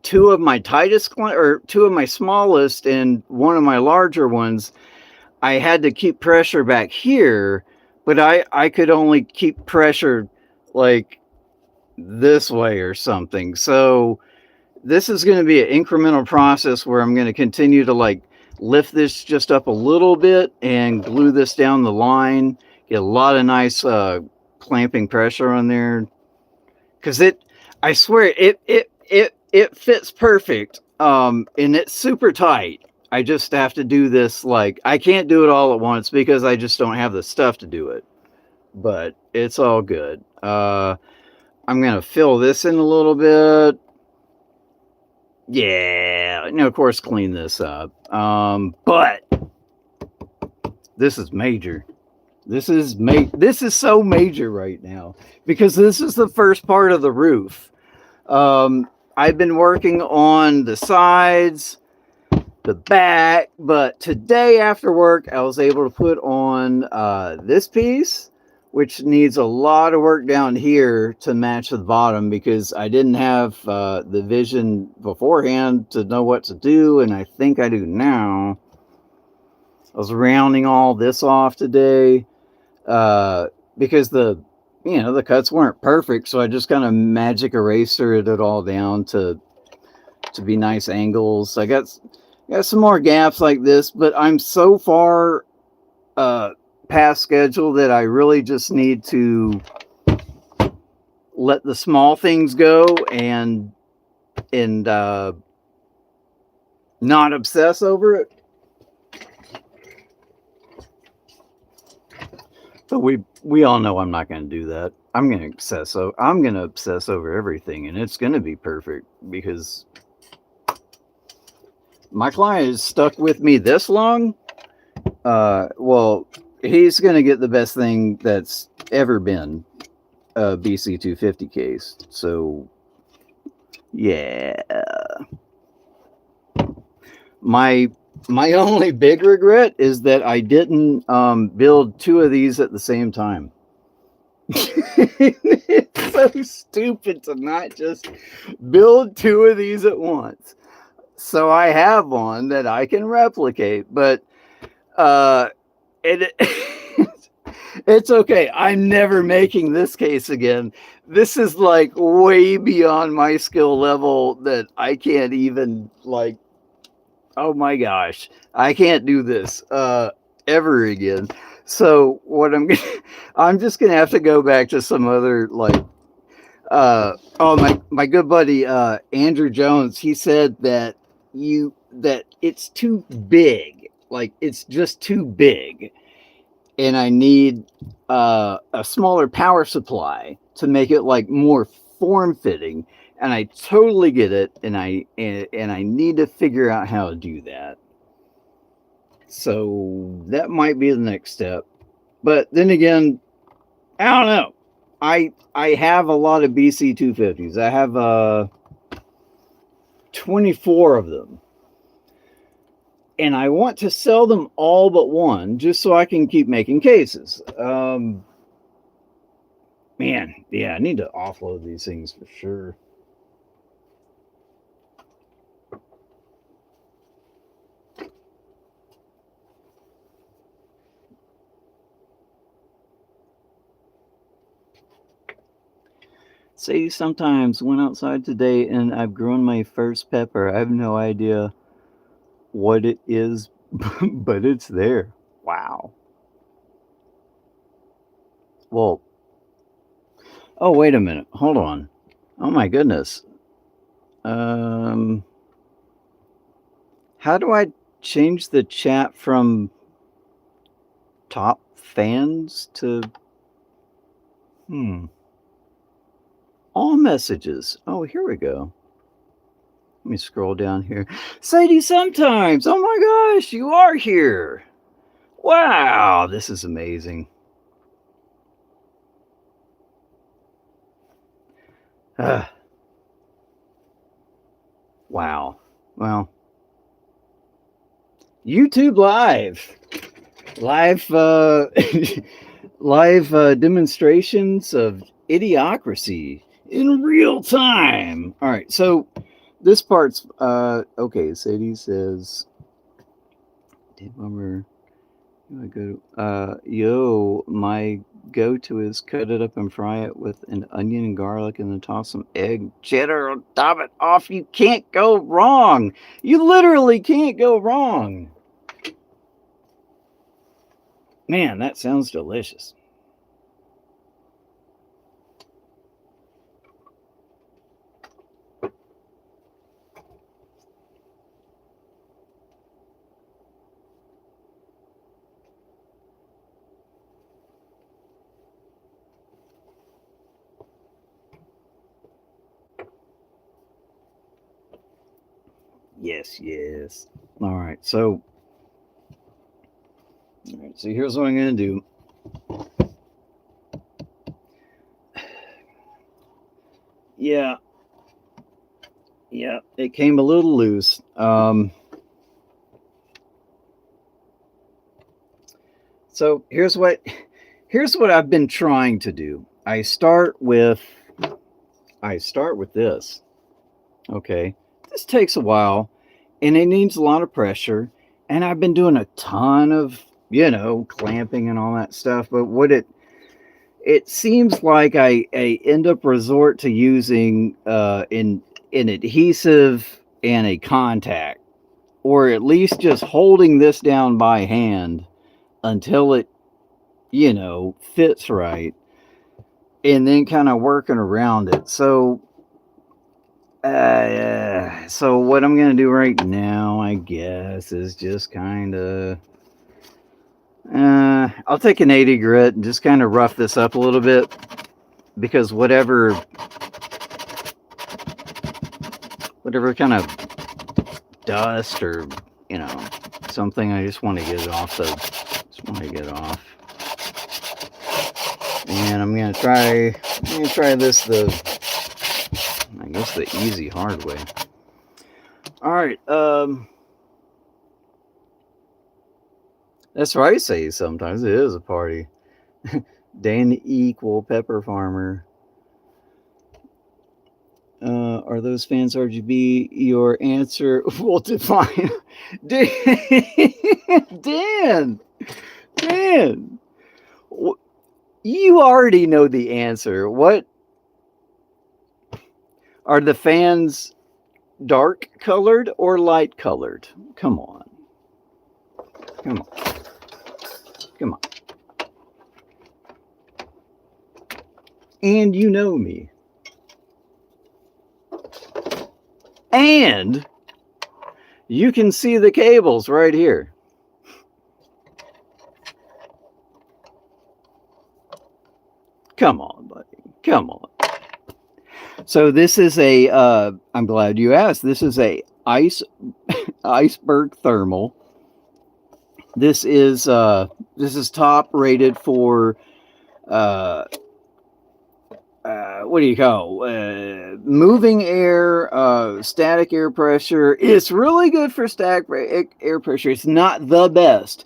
two of my or two of my smallest and one of my larger ones, I had to keep pressure back here, but I could only keep pressure like this way or something. So this is going to be an incremental process where I'm going to continue to like lift this just up a little bit and glue this down the line, get a lot of nice clamping pressure on there, because I swear it fits perfect, and it's super tight. I just have to do this, like I can't do it all at once because I just don't have the stuff to do it, but it's all good. I'm gonna fill this in a little bit. Yeah, and of course clean this up. But this is major. This is so major right now because this is the first part of the roof. I've been working on the sides, the back, but today after work I was able to put on this piece, which needs a lot of work down here to match the bottom because I didn't have the vision beforehand to know what to do, and I think I do now. I was rounding all this off today because the cuts weren't perfect, so I just kind of magic erasered it all down to be nice angles. I got some more gaps like this, but I'm so far past schedule that I really just need to let the small things go and not obsess over it. But we all know I'm not going to do that. I'm going to obsess over everything, and it's going to be perfect because my client is stuck with me this long. Well, he's going to get the best thing that's ever been a BC250 case. So, yeah. My only big regret is that I didn't build two of these at the same time. It's so stupid to not just build two of these at once. So I have one that I can replicate, but it it's okay. I'm never making this case again. This is like way beyond my skill level that I can't even like, oh my gosh, I can't do this ever again. So what I'm just gonna have to go back to some other like oh my good buddy Andrew Jones. He said that it's too big, like it's just too big, and I need a smaller power supply to make it like more form fitting. And I totally get it, and I need to figure out how to do that. So that might be the next step. But then again, I don't know. I have a lot of BC250s. I have 24 of them. And I want to sell them all but one just so I can keep making cases. Man, yeah, I need to offload these things for sure. Say sometimes went outside today and I've grown my first pepper. I have no idea what it is, but it's there. Wow. Well, oh, wait a minute. Hold on. Oh my goodness. Um, How do I change the chat from top fans to all messages? Oh, here we go. Let me scroll down here. Sadie, sometimes. Oh my gosh, you are here. Wow, this is amazing. Wow. Well, YouTube live live demonstrations of idiocracy in real time. All right, so this part's okay. Sadie says, "Did bummer." Yo, my go-to is cut it up and fry it with an onion and garlic, and then toss some egg cheddar on top it off. You can't go wrong. You literally can't go wrong. Man, that sounds delicious. Yes, yes. All right, so here's what I'm gonna do. Yeah, it came a little loose. So here's what I've been trying to do. I start with this. Okay, this takes a while, and it needs a lot of pressure. And I've been doing a ton of clamping and all that stuff. But what it seems like I end up resort to using an adhesive and a contact, or at least just holding this down by hand until it fits right, and then kind of working around it. So what I'm gonna do right now, I guess, is just kind of I'll take an 80 grit and just kind of rough this up a little bit, because whatever kind of dust or something, I just want to get it off. And I'm gonna try this the easy hard way. All right, that's right. Say sometimes it is a party. Dan equal pepper farmer. Are those fans RGB? Your answer will define. Dan, you already know the answer. What are the fans? Dark colored or light colored? Come on. And you know me. And you can see the cables right here. Come on, buddy. Come on. So this is a, I'm glad you asked. This is a iceberg thermal. This is top rated for, what do you call, moving air, static air pressure. It's really good for static air pressure. It's not the best,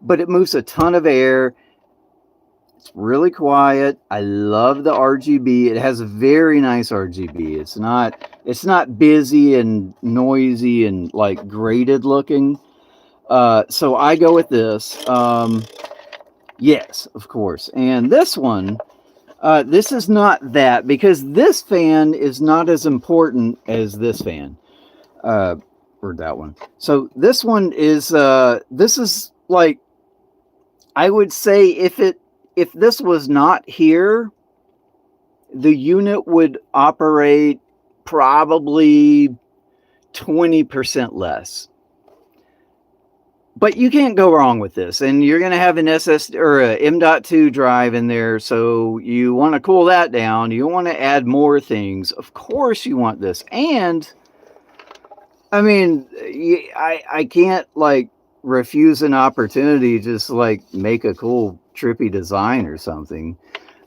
but it moves a ton of air. It's really quiet. I love the RGB. It has a very nice RGB. It's not busy and noisy and like grated looking. So I go with this. Yes, of course. And this one, this is not that, because this fan is not as important as this fan, or that one. So this one is, this is like, I would say if this was not here, the unit would operate probably 20% less. But you can't go wrong with this, and you're going to have an SS or a M.2 drive in there, so you want to cool that down. You want to add more things. Of course, you want this, and I mean, I can't like refuse an opportunity to just like make a cool trippy design or something.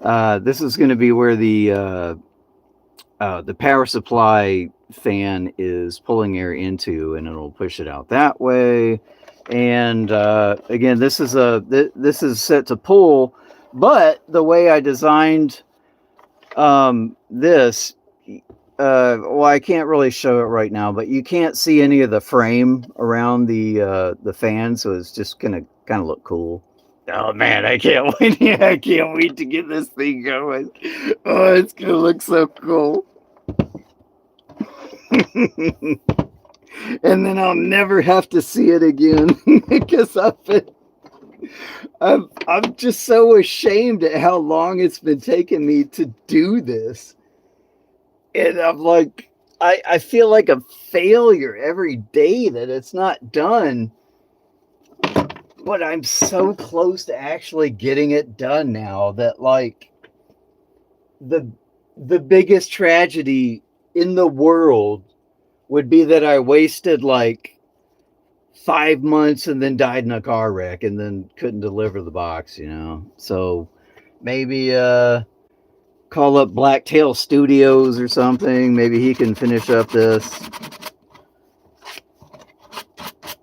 This is going to be where the power supply fan is pulling air into, and it'll push it out that way. And again, this is set to pull, but the way I designed this, well, I can't really show it right now, but you can't see any of the frame around the fan, so it's just gonna kind of look cool. Oh man, I can't wait! Yeah, I can't wait to get this thing going. Oh, it's gonna look so cool. And then I'll never have to see it again because I'm just so ashamed at how long it's been taking me to do this. And I'm like, I feel like a failure every day that it's not done. But I'm so close to actually getting it done now that like the biggest tragedy in the world would be that I wasted like 5 months and then died in a car wreck and then couldn't deliver the box, you know. So maybe call up Blacktail Studios or something. Maybe he can finish up this.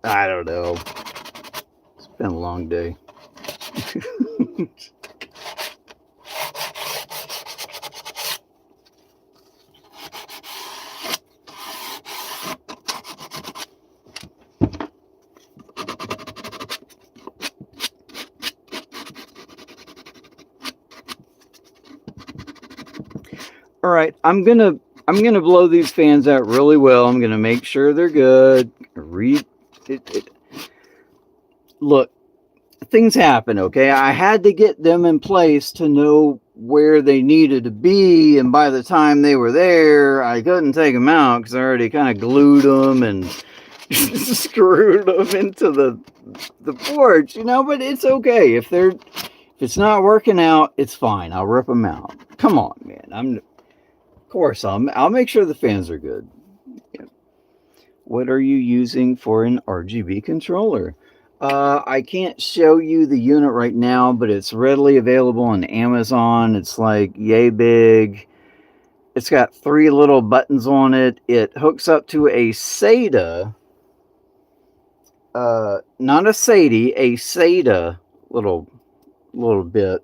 I don't know. It's been a long day. All right, I'm gonna blow these fans out really well. I'm gonna make sure they're good. Look, things happen, okay? I had to get them in place to know where they needed to be, and by the time they were there, I couldn't take them out because I already kind of glued them and screwed them into the porch, you know. But it's okay if it's not working out, it's fine. I'll rip them out. Come on, man. Of course, I'll make sure the fans are good. Yeah. What are you using for an RGB controller? I can't show you the unit right now, but it's readily available on Amazon. It's like yay big. It's got 3 little buttons on it. It hooks up to a SATA. Not a SATA, a SATA little bit.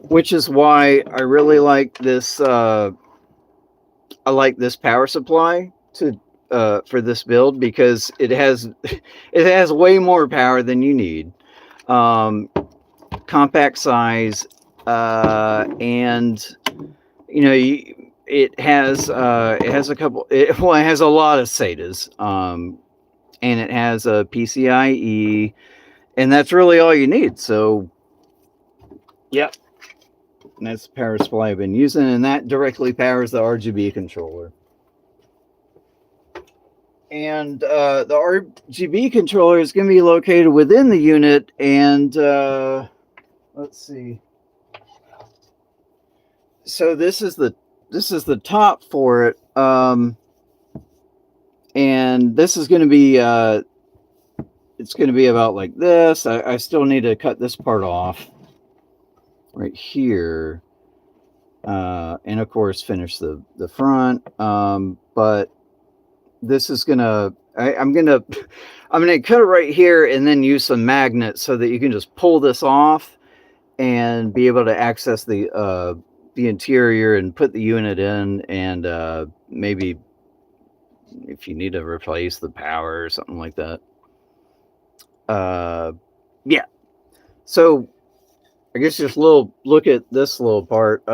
Which is why I really like this. I like this power supply for this build because it has way more power than you need. Compact size, and you know it has a couple. It has a lot of SATAs, and it has a PCIe, and that's really all you need. So, yep. And that's the power supply I've been using, and that directly powers the RGB controller. And the RGB controller is going to be located within the unit, and let's see. So this is the top for it, and this is going to be it's going to be about like this. I still need to cut this part off right here, and of course finish the front, but this is gonna I'm gonna cut it right here and then use some magnets so that you can just pull this off and be able to access the interior and put the unit in, and maybe if you need to replace the power or something like that. Yeah, so I guess just look at this little part.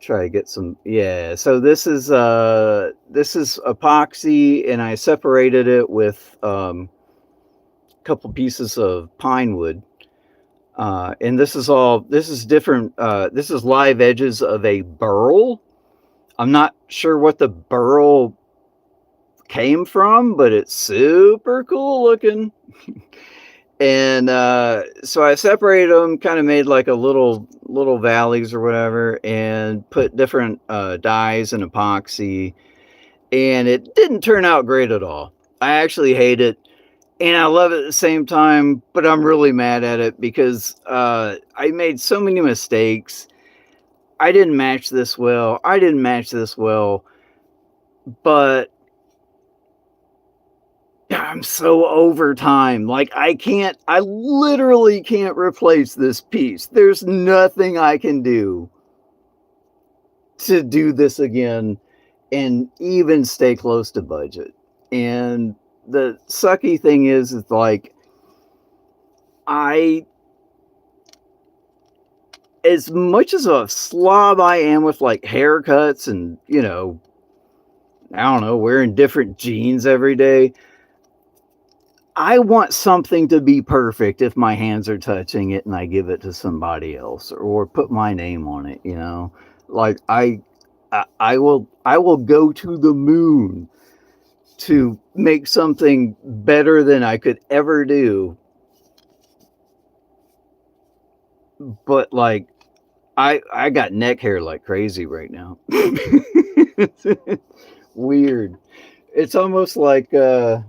Try to get some. Yeah, so this is epoxy, and I separated it with a couple pieces of pine wood. And this is different. This is live edges of a burl. I'm not sure what the burl came from, but it's super cool looking. And so I separated them, kind of made like a little valleys or whatever, and put different dyes and epoxy. And it didn't turn out great at all. I actually hate it, and I love it at the same time. But I'm really mad at it because I made so many mistakes. I didn't match this well. I didn't match this well, but I'm so over time. Like I literally can't replace this piece. There's nothing I can do to do this again and even stay close to budget. And the sucky thing is, it's like I, as much as a slob I am with like haircuts and, I don't know, wearing different jeans every day, I want something to be perfect if my hands are touching it and I give it to somebody else or put my name on it, Like I will go to the moon to make something better than I could ever do. But like I got neck hair like crazy right now. It's weird. It's almost like doesn't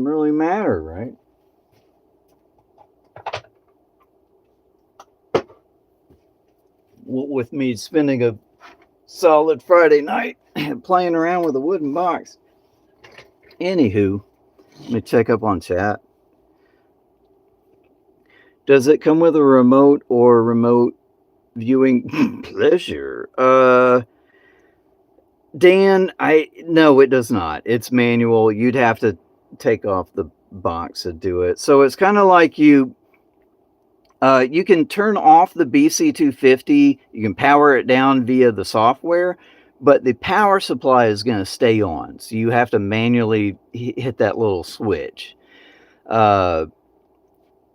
really matter, right? With me spending a solid Friday night playing around with a wooden box. Anywho, let me check up on chat. Does it come with a remote or remote viewing pleasure? Dan, no, it does not. It's manual. You'd have to take off the box to do it. So it's kind of like you can turn off the BC250. You can power it down via the software, but the power supply is going to stay on. So you have to manually hit that little switch.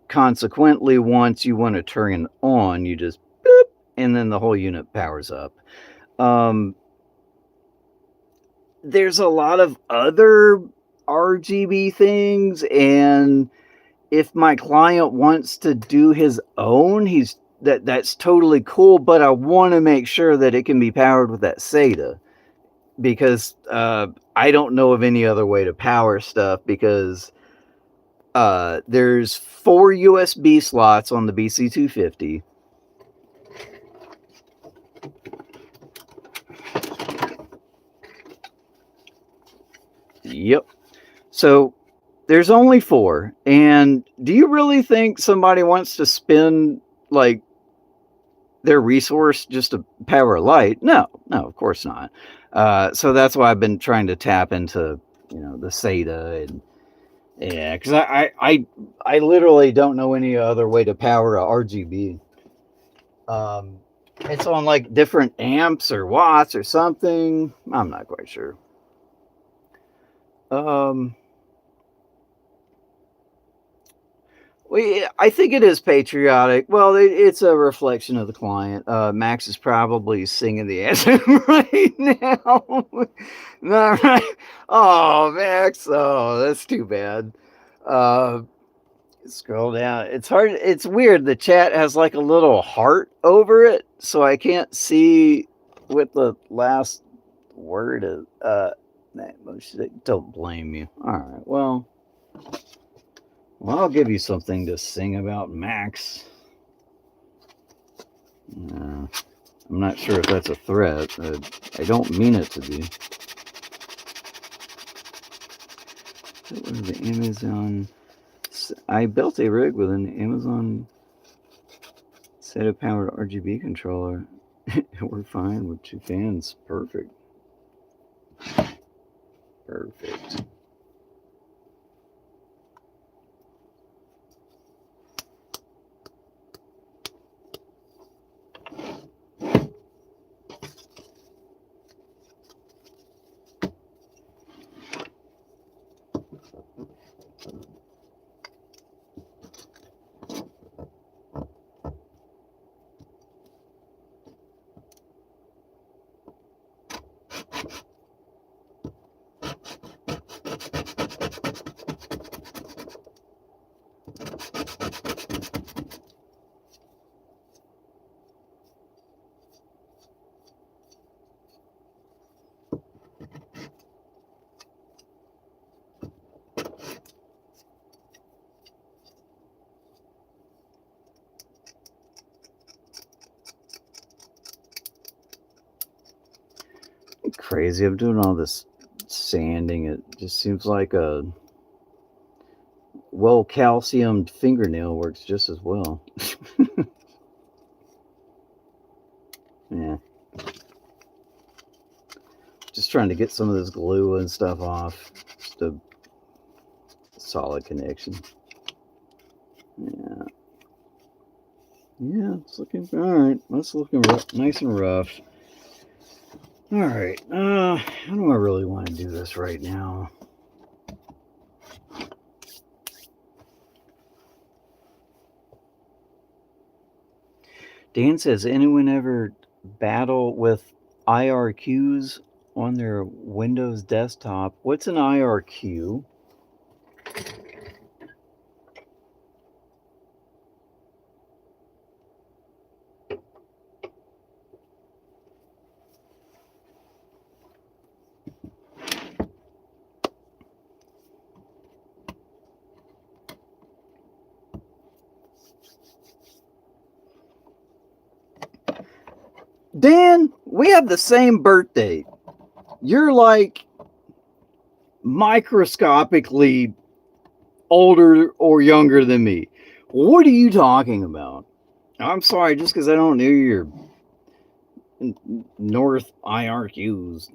Consequently, once you want to turn it on, you just boop, and then the whole unit powers up. There's a lot of other RGB things, and if my client wants to do his own, that's totally cool, but I want to make sure that it can be powered with that SATA, because I don't know of any other way to power stuff, because there's 4 USB slots on the BC250. Yep. So there's only 4. And do you really think somebody wants to spend like their resource just to power a light? No, of course not. So that's why I've been trying to tap into, the SATA, and yeah, because I literally don't know any other way to power a RGB. It's on like different amps or watts or something. I'm not quite sure. I think it is patriotic. Well, it's a reflection of the client. Max is probably singing the anthem right now. Not right. Oh, Max. Oh, that's too bad. Scroll down. It's hard. It's weird. The chat has like a little heart over it, so I can't see what the last word is. Don't blame you. All right. Well, I'll give you something to sing about, Max. I'm not sure if that's a threat. I don't mean it to be. What was the Amazon? I built a rig with an Amazon SATA powered RGB controller. We're fine with 2 fans. Perfect. Perfect. crazy. I'm doing all this sanding. It just seems like a well calciumed fingernail works just as well. Yeah. Just trying to get some of this glue and stuff off. Just a solid connection. Yeah. Yeah, it's looking all right. That's looking nice and rough. All right. How do I really want to do this right now? Dan says, anyone ever battle with IRQs on their Windows desktop? What's an IRQ? Dan, we have the same birthday. You're like microscopically older or younger than me. What are you talking about? I'm sorry, just because I don't know your North IRQs.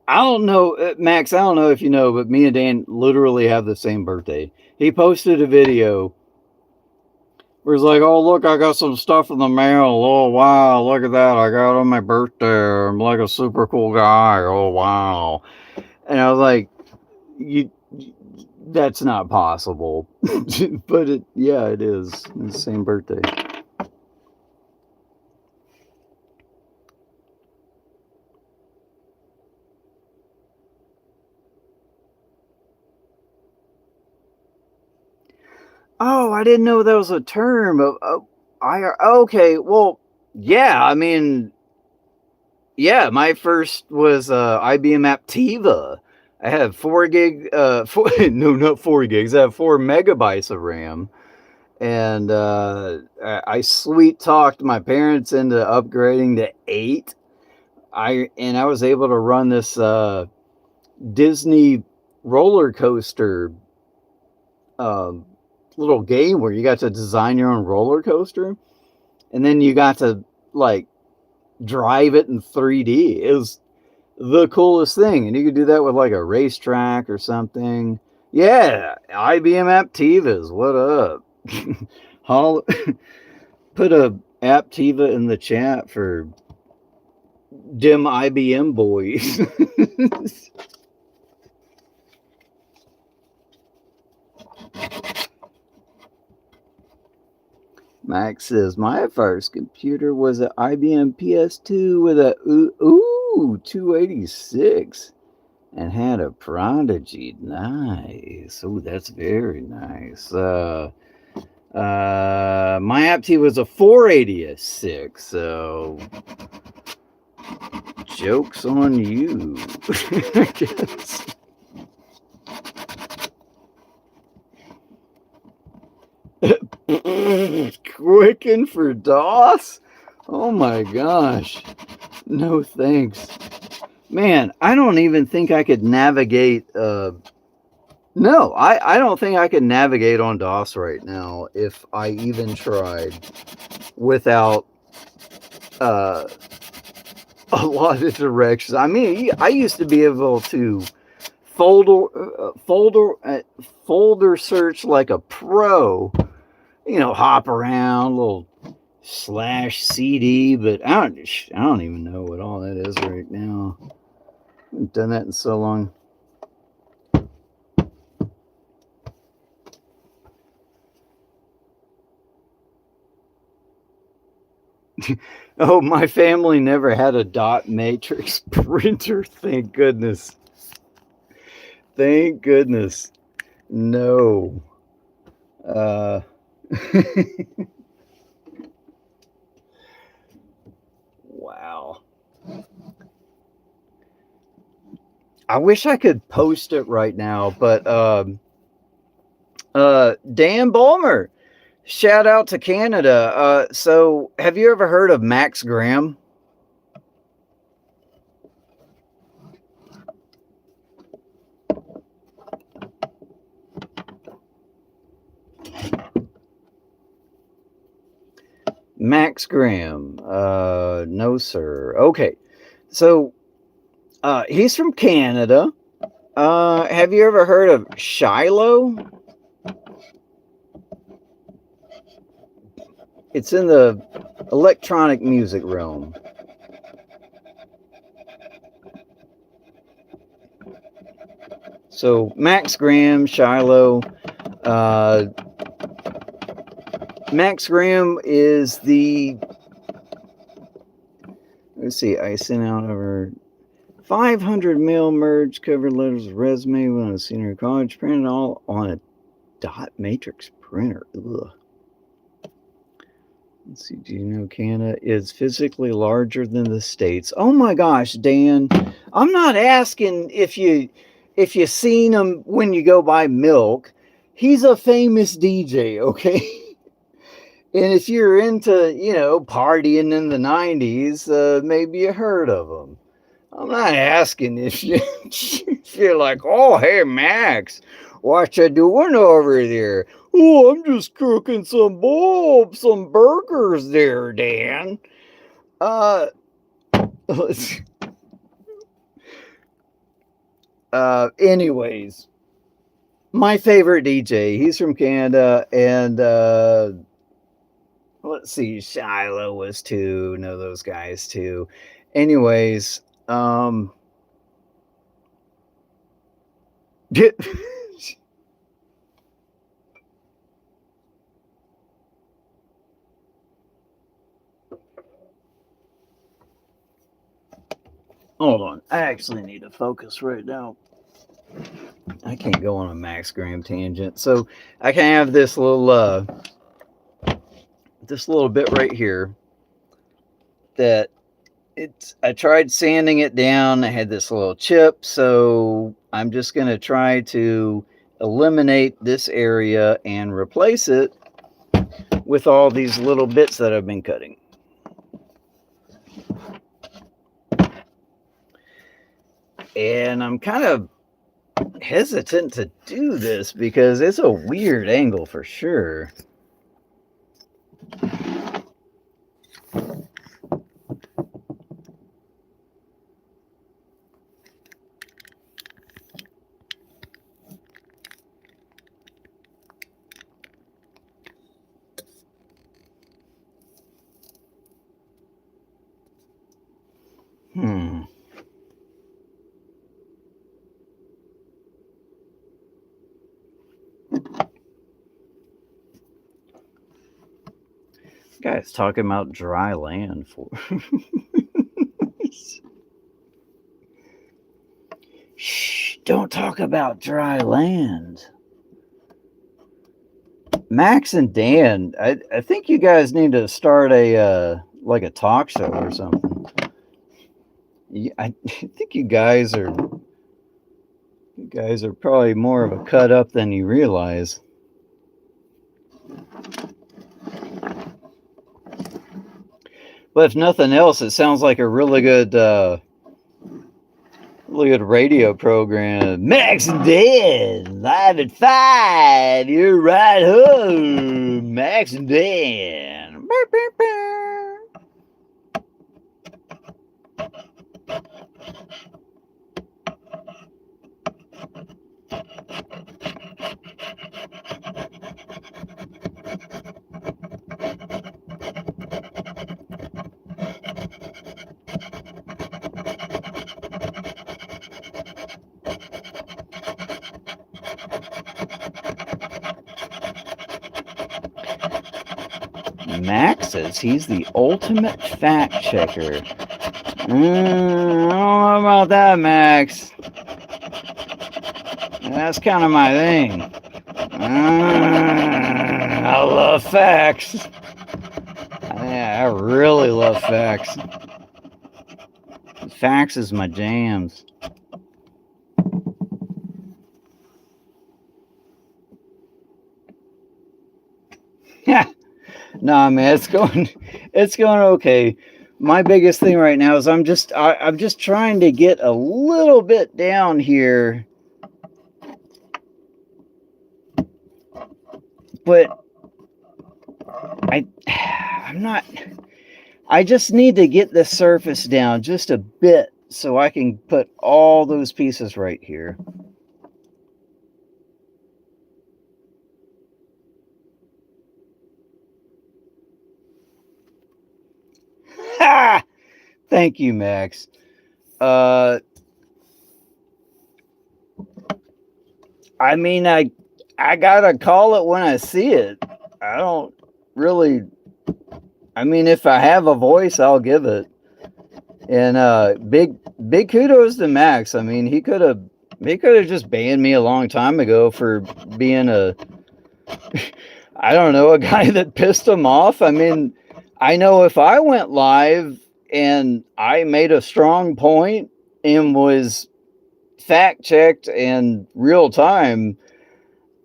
I don't know, Max. I don't know if you know, but me and Dan literally have the same birthday. He posted a video where he's like, "Oh, look, I got some stuff in the mail. Oh, wow, look at that. I got it on my birthday. I'm like a super cool guy. Oh, wow." And I was like, "You, that's not possible." But yeah, it is. It's the same birthday. Oh, I didn't know that was a term of okay, well, yeah, I mean, yeah, my first was IBM Aptiva. I had 4 gig, no, not 4 gigs. I have 4 megabytes of RAM, and I sweet talked my parents into upgrading to 8. I was able to run this Disney roller coaster um, little game where you got to design your own roller coaster, and then you got to like drive it in 3D. It was the coolest thing, and you could do that with like a racetrack or something. Yeah, IBM Aptivas, what up? Hol- Put a Aptiva in the chat for dim IBM boys. Max says, my first computer was an IBM PS2 with a 286 and had a Prodigy. Nice. Oh, that's very nice. My Apti was a 486, so joke's on you, I guess. Quicken for DOS? Oh my gosh. No thanks. Man, I don't even think I could navigate. No, I don't think I could navigate on DOS right now if I even tried without a lot of directions. I mean, I used to be able to folder search like a pro, hop around, little /CD, but I don't even know what all that is right now. I haven't done that in so long. Oh, my family never had a dot matrix printer. Thank goodness. Thank goodness. No. Wow. I wish I could post it right now, but Dan Bulmer, shout out to Canada. So have you ever heard of Max Graham? Max Graham. No, sir. Okay. So he's from Canada. Have you ever heard of Shiloh? It's in the electronic music realm. So Max Graham, Shiloh. Max Graham is the, let's see, I sent out over 500 mail merge cover letters, resume when I was senior college, printed all on a dot matrix printer. Ugh. Let's see, do you know Canada is physically larger than the States? Oh my gosh, Dan, I'm not asking if you seen him when you go buy milk. He's a famous DJ, okay? And if you're into, partying in the 90s, maybe you heard of him. I'm not asking if you're like, oh, hey, Max, what you doing over there? Oh, I'm just cooking some burgers there, Dan. Anyways, my favorite DJ, he's from Canada, and let's see, Shiloh was too, know those guys too. Anyways, hold on, I actually need to focus right now. I can't go on a Max Graham tangent. So I can have this little bit right here that I tried sanding it down. I had this little chip, so I'm just going to try to eliminate this area and replace it with all these little bits that I've been cutting. And I'm kind of hesitant to do this because it's a weird angle for sure. Guys talking about dry land for shh, don't talk about dry land. Max and Dan, I think you guys need to start a like a talk show or something. I think you guys are probably more of a cut up than you realize. But if nothing else, it sounds like a really good radio program. Max and Dan, live at 5. You're right home. Max and Dan. Burr, burr, burr. Max says he's the ultimate fact checker. I don't know about that, Max. That's kind of my thing. I love facts. I really love facts. Facts is my jams. Nah, man, it's going okay. My biggest thing right now is I'm just trying to get a little bit down here, but I I'm not. I just need to get the surface down just a bit so I can put all those pieces right here. Ha! Thank you, Max. Uh, I mean, I gotta call it when I see it. I don't really. I mean, if I have a voice, I'll give it. And big kudos to Max. I mean, he could have just banned me a long time ago for being a I don't know, a guy that pissed him off. I mean, I know if I went live and I made a strong point and was fact checked and real time,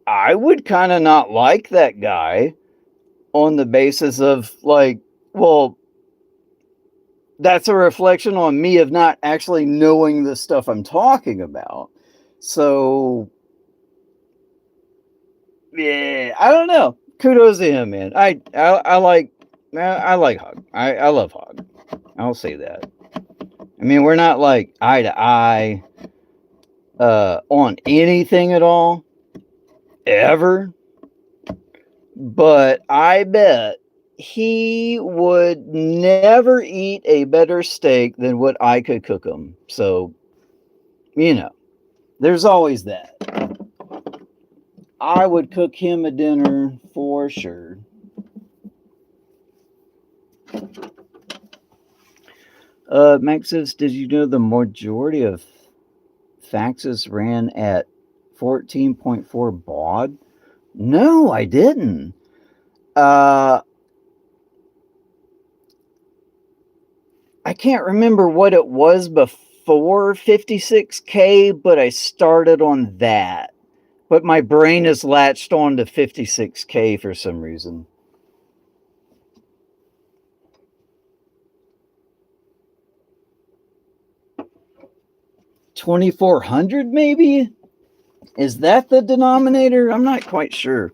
I would kind of not like that guy on the basis of like, well, that's a reflection on me of not actually knowing the stuff I'm talking about. So, yeah, I don't know. Kudos to him, man. I like Hog. I love Hog. I'll say that. I mean, we're not like eye to eye on anything at all ever, but I bet he would never eat a better steak than what I could cook him. So, you know, there's always that. I would cook him a dinner for sure. Max says, did you know the majority of faxes ran at 14.4 baud? No, I didn't. Uh, I can't remember what it was before 56K, but I started on that. But my brain is latched on to 56K for some reason. 2400 maybe? Is that the denominator? I'm not quite sure.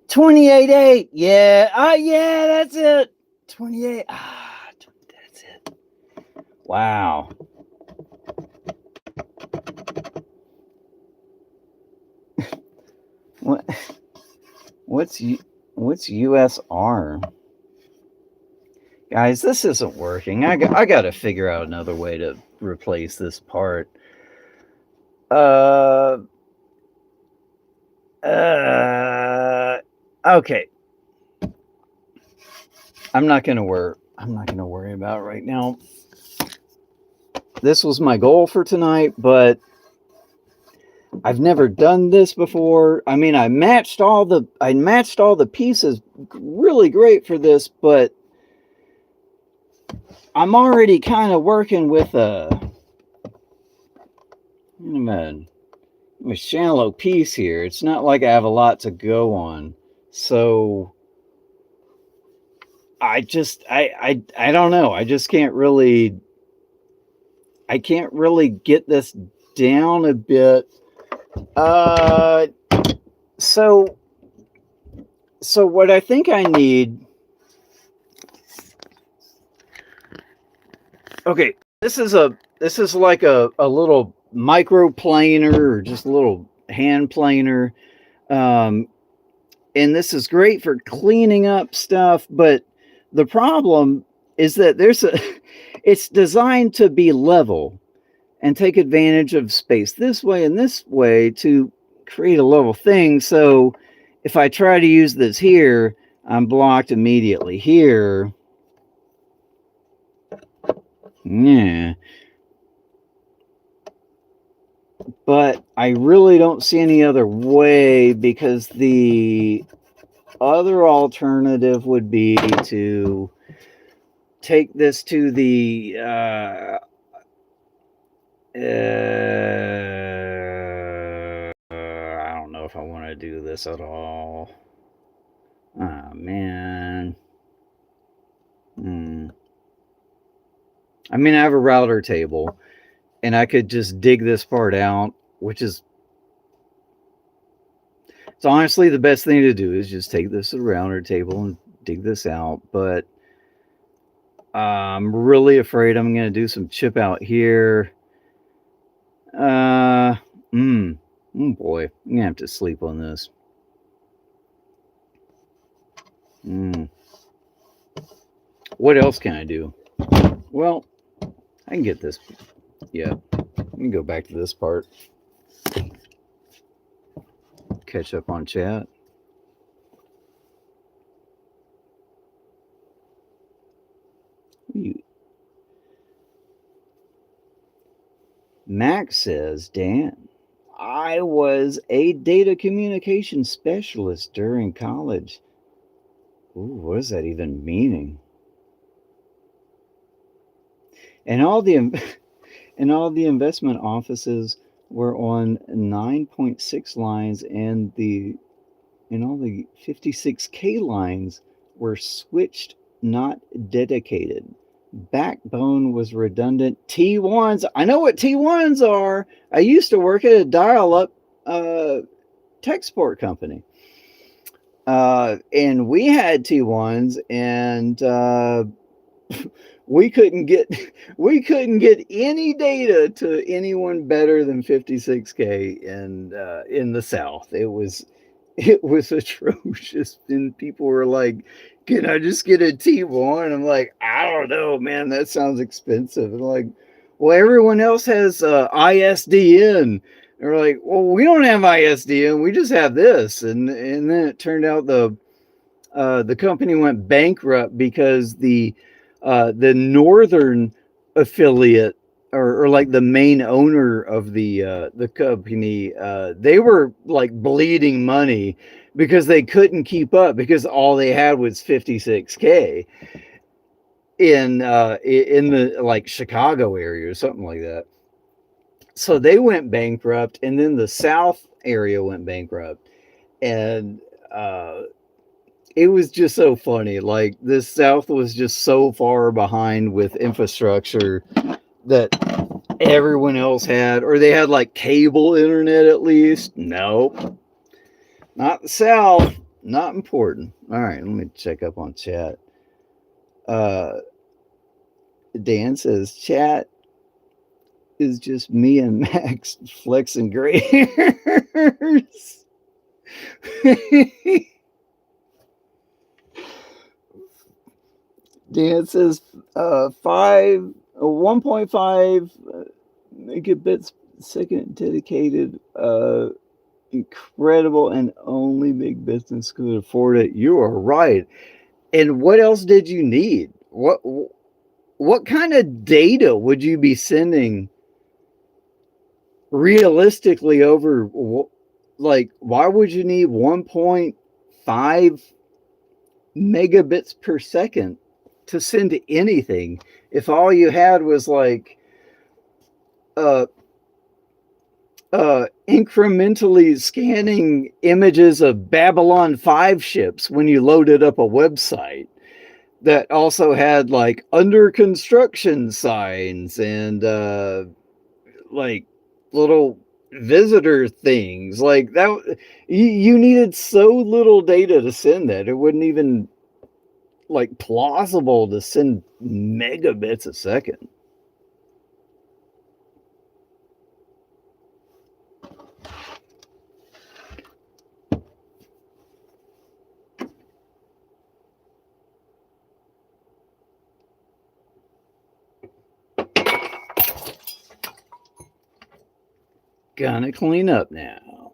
28.8. Yeah. Yeah, that's it. 28. That's it. Wow. What what's USR? Guys, this isn't working. I got to figure out another way to replace this part. Uh okay. I'm not going to worry about it right now. This was my goal for tonight, but I've never done this before. I mean, I matched all the pieces really great for this, but I'm already kind of working with a shallow piece here. It's not like I have a lot to go on. So I don't know. I can't really get this down a bit. So what I think I need. Okay, this is like a little microplaner or just a little hand planer. And this is great for cleaning up stuff, but the problem is that it's designed to be level and take advantage of space this way and this way to create a level thing. So if I try to use this here, I'm blocked immediately here. Yeah. But I really don't see any other way, because the other alternative would be to take this to the I don't know if I want to do this at all. Oh man. Hmm. I mean, I have a router table, and I could just dig this part out, which is it's honestly the best thing to do is just take this to the router table and dig this out. But I'm really afraid I'm going to do some chip out here. Uh, oh boy, I'm gonna have to sleep on this. Mm. What else can I do? Well, I can get this. Yeah, let me go back to this part. Catch up on chat. You, Max says, Dan, I was a data communication specialist during college. Ooh, what does that even meaning? And all the and all the investment offices were on 9.6 lines, and all the 56K lines were switched, not dedicated. Backbone was redundant. T1s, I know what T1s are. I used to work at a dial up tech support company. And we had T1s, and we couldn't get we couldn't get any data to anyone better than 56K in the South. It was atrocious, and people were like, "Can I just get a T1?" I'm like, "I don't know, man. That sounds expensive." And like, well, everyone else has ISDN. They're like, "Well, we don't have ISDN. We just have this." And then it turned out the company went bankrupt because the northern affiliate, or like the main owner of the company, they were like bleeding money because they couldn't keep up because all they had was 56K in the like Chicago area or something like that. So they went bankrupt, and then the South area went bankrupt, and it was just so funny. Like the South was just so far behind with infrastructure that everyone else had, or they had like cable internet at least. Nope, not the South. Not important. All right, let me check up on chat. Uh, Dan says chat is just me and Max flexing gray hairs. Dan says 1.5 megabits second dedicated, incredible, and only big business could afford it. You are right. And what else did you need? What kind of data would you be sending realistically over? Like, why would you need 1.5 megabits per second to send anything if all you had was like uh incrementally scanning images of Babylon 5 ships when you loaded up a website that also had like under construction signs and like little visitor things like that. You needed so little data to send that it wouldn't even like plausible to send megabits a second. Gonna clean up now.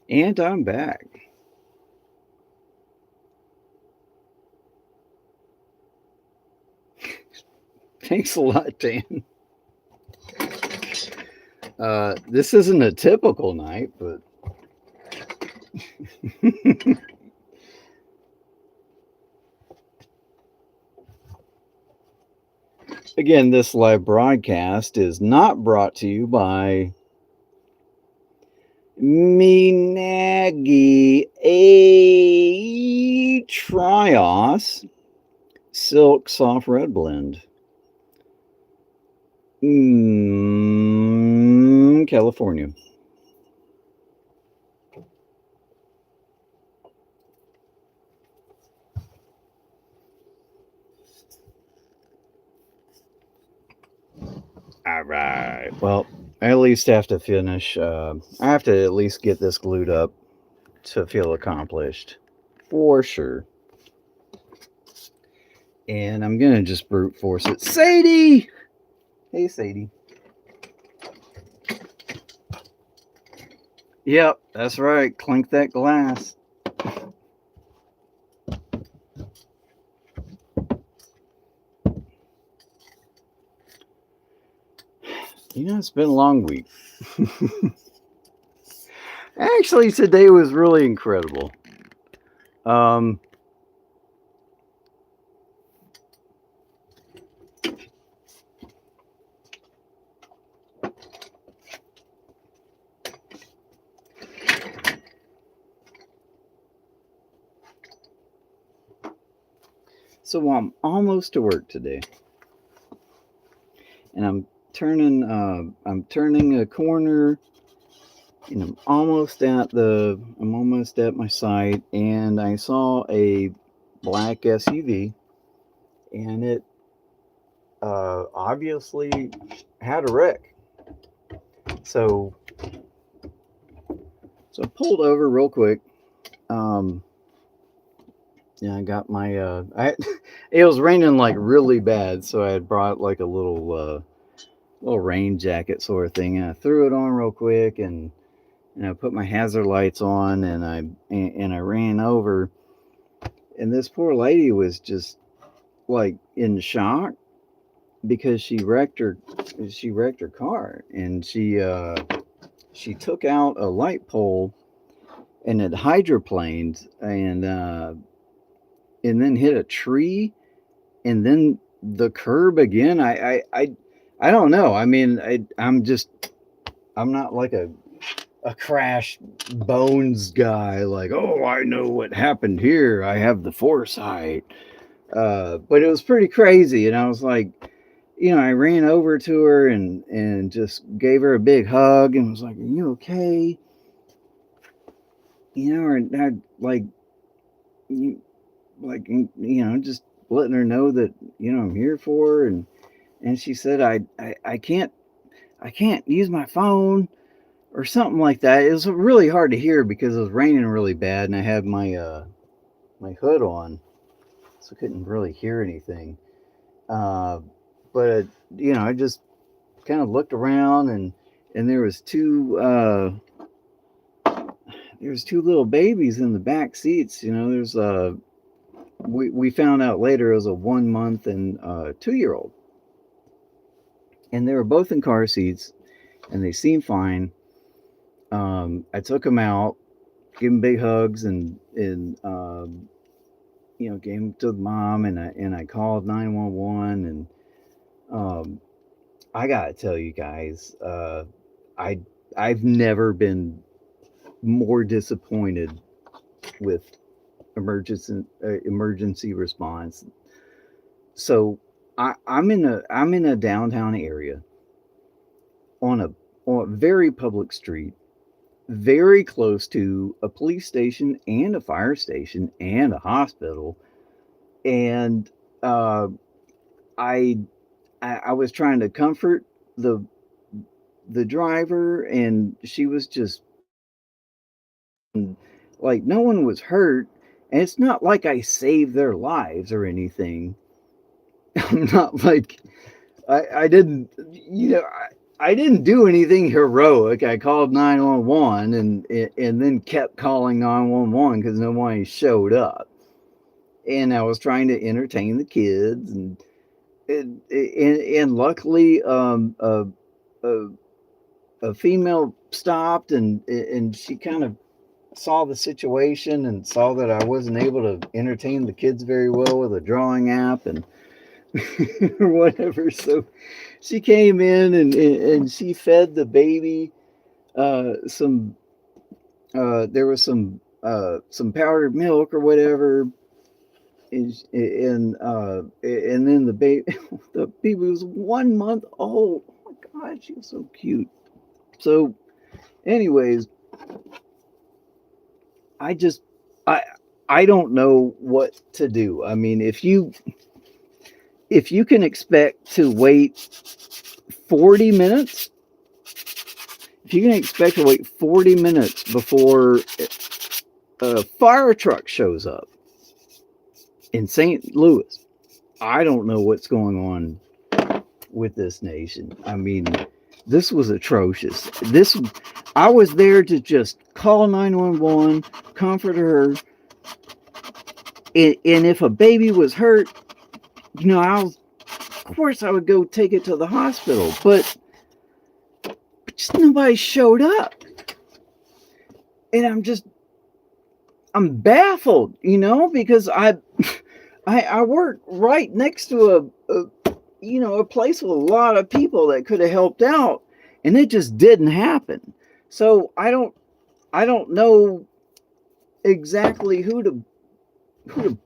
And I'm back. Thanks a lot, Dan. This isn't a typical night, but again, this live broadcast is not brought to you by Minagi A Trios Silk Soft Red Blend. California. All right. Well, I at least have to finish. I have to at least get this glued up to feel accomplished. For sure. And I'm going to just brute force it. Sadie! Hey, Sadie. Yep, that's right. Clink that glass. You know, it's been a long week. Actually, today was really incredible. So I'm almost to work today, and I'm turning a corner, and I'm almost at my site, and I saw a black SUV, and it obviously had a wreck. So I pulled over real quick. Yeah, I got my it was raining like really bad, so I had brought like a little rain jacket sort of thing, and I threw it on real quick, and I put my hazard lights on, and I ran over, and this poor lady was just like in shock because she wrecked her car, and she took out a light pole, and it hydroplaned, and then hit a tree, and then the curb again. I don't know. I mean, I'm not like a crash bones guy. Like, oh, I know what happened here. I have the foresight. But it was pretty crazy, and I was like, I ran over to her and just gave her a big hug and was like, "Are you okay?" Or I, like you just letting her know that I'm here for her, and she said I can't use my phone or something like that. It was really hard to hear because it was raining really bad, and I had my hood on, so I couldn't really hear anything. But I just kind of looked around, and there was two little babies in the back seats. There's we found out later it was a 1 month and 2-year-old, and they were both in car seats, and they seemed fine. I took them out, gave them big hugs, and gave them to the mom, and I called 911, and I gotta tell you guys, I I've never been more disappointed with emergency response. So I'm in a downtown area on a very public street, very close to a police station and a fire station and a hospital, and I I was trying to comfort the driver, and she was just like, no one was hurt, and it's not like I saved their lives or anything. I'm not like I didn't, I didn't do anything heroic. I called 911 and then kept calling 911 because nobody showed up. And I was trying to entertain the kids, and luckily, a, a female stopped, and she kind of saw the situation and saw that I wasn't able to entertain the kids very well with a drawing app and or whatever. So she came in and she fed the baby some there was some powdered milk or whatever, and then the baby the baby was 1 month old. Oh my God, she was so cute. So, anyways, I just I I don't know what to do. I mean, if you can expect to wait 40 minutes, if you can expect to wait 40 minutes before a fire truck shows up in St. Louis, I don't know what's going on with this nation. I mean, this was atrocious. I was there to just call 911, comfort her, and if a baby was hurt, of course I would go take it to the hospital, but just nobody showed up. And I'm baffled, because I work right next to a place with a lot of people that could have helped out, and it just didn't happen. So I don't know exactly who to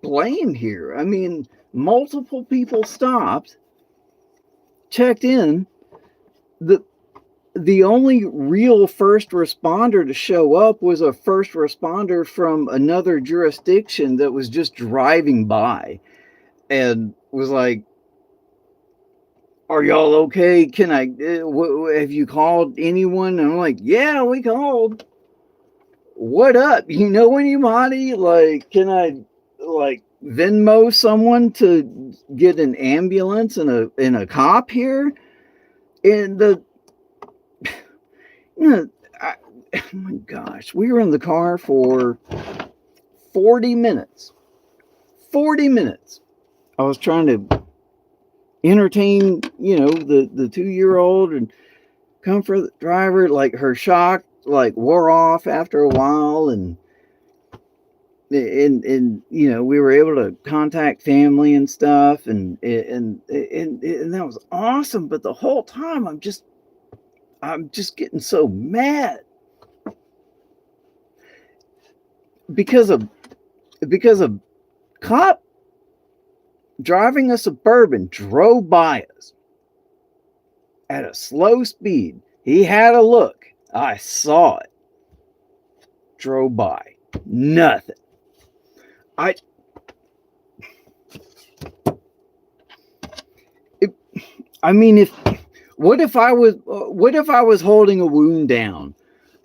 blame here. I mean, multiple people stopped, checked in. The only real first responder to show up was a first responder from another jurisdiction that was just driving by and was like, "Are y'all okay? Can I, have you called anyone?" And I'm like, "Yeah, we called. What up? You know anybody? Like, can I, like, Venmo someone to get an ambulance and a cop here?" And oh my gosh, we were in the car for 40 minutes. 40 minutes. I was trying to entertain, the 2-year-old and comfort the driver. Like, her shock, like, wore off after a while, and we were able to contact family and stuff, and that was awesome. But the whole time I'm just getting so mad because of cop driving a Suburban drove by us at a slow speed. He had a look. I saw it. Drove by. Nothing. What if I was holding a wound down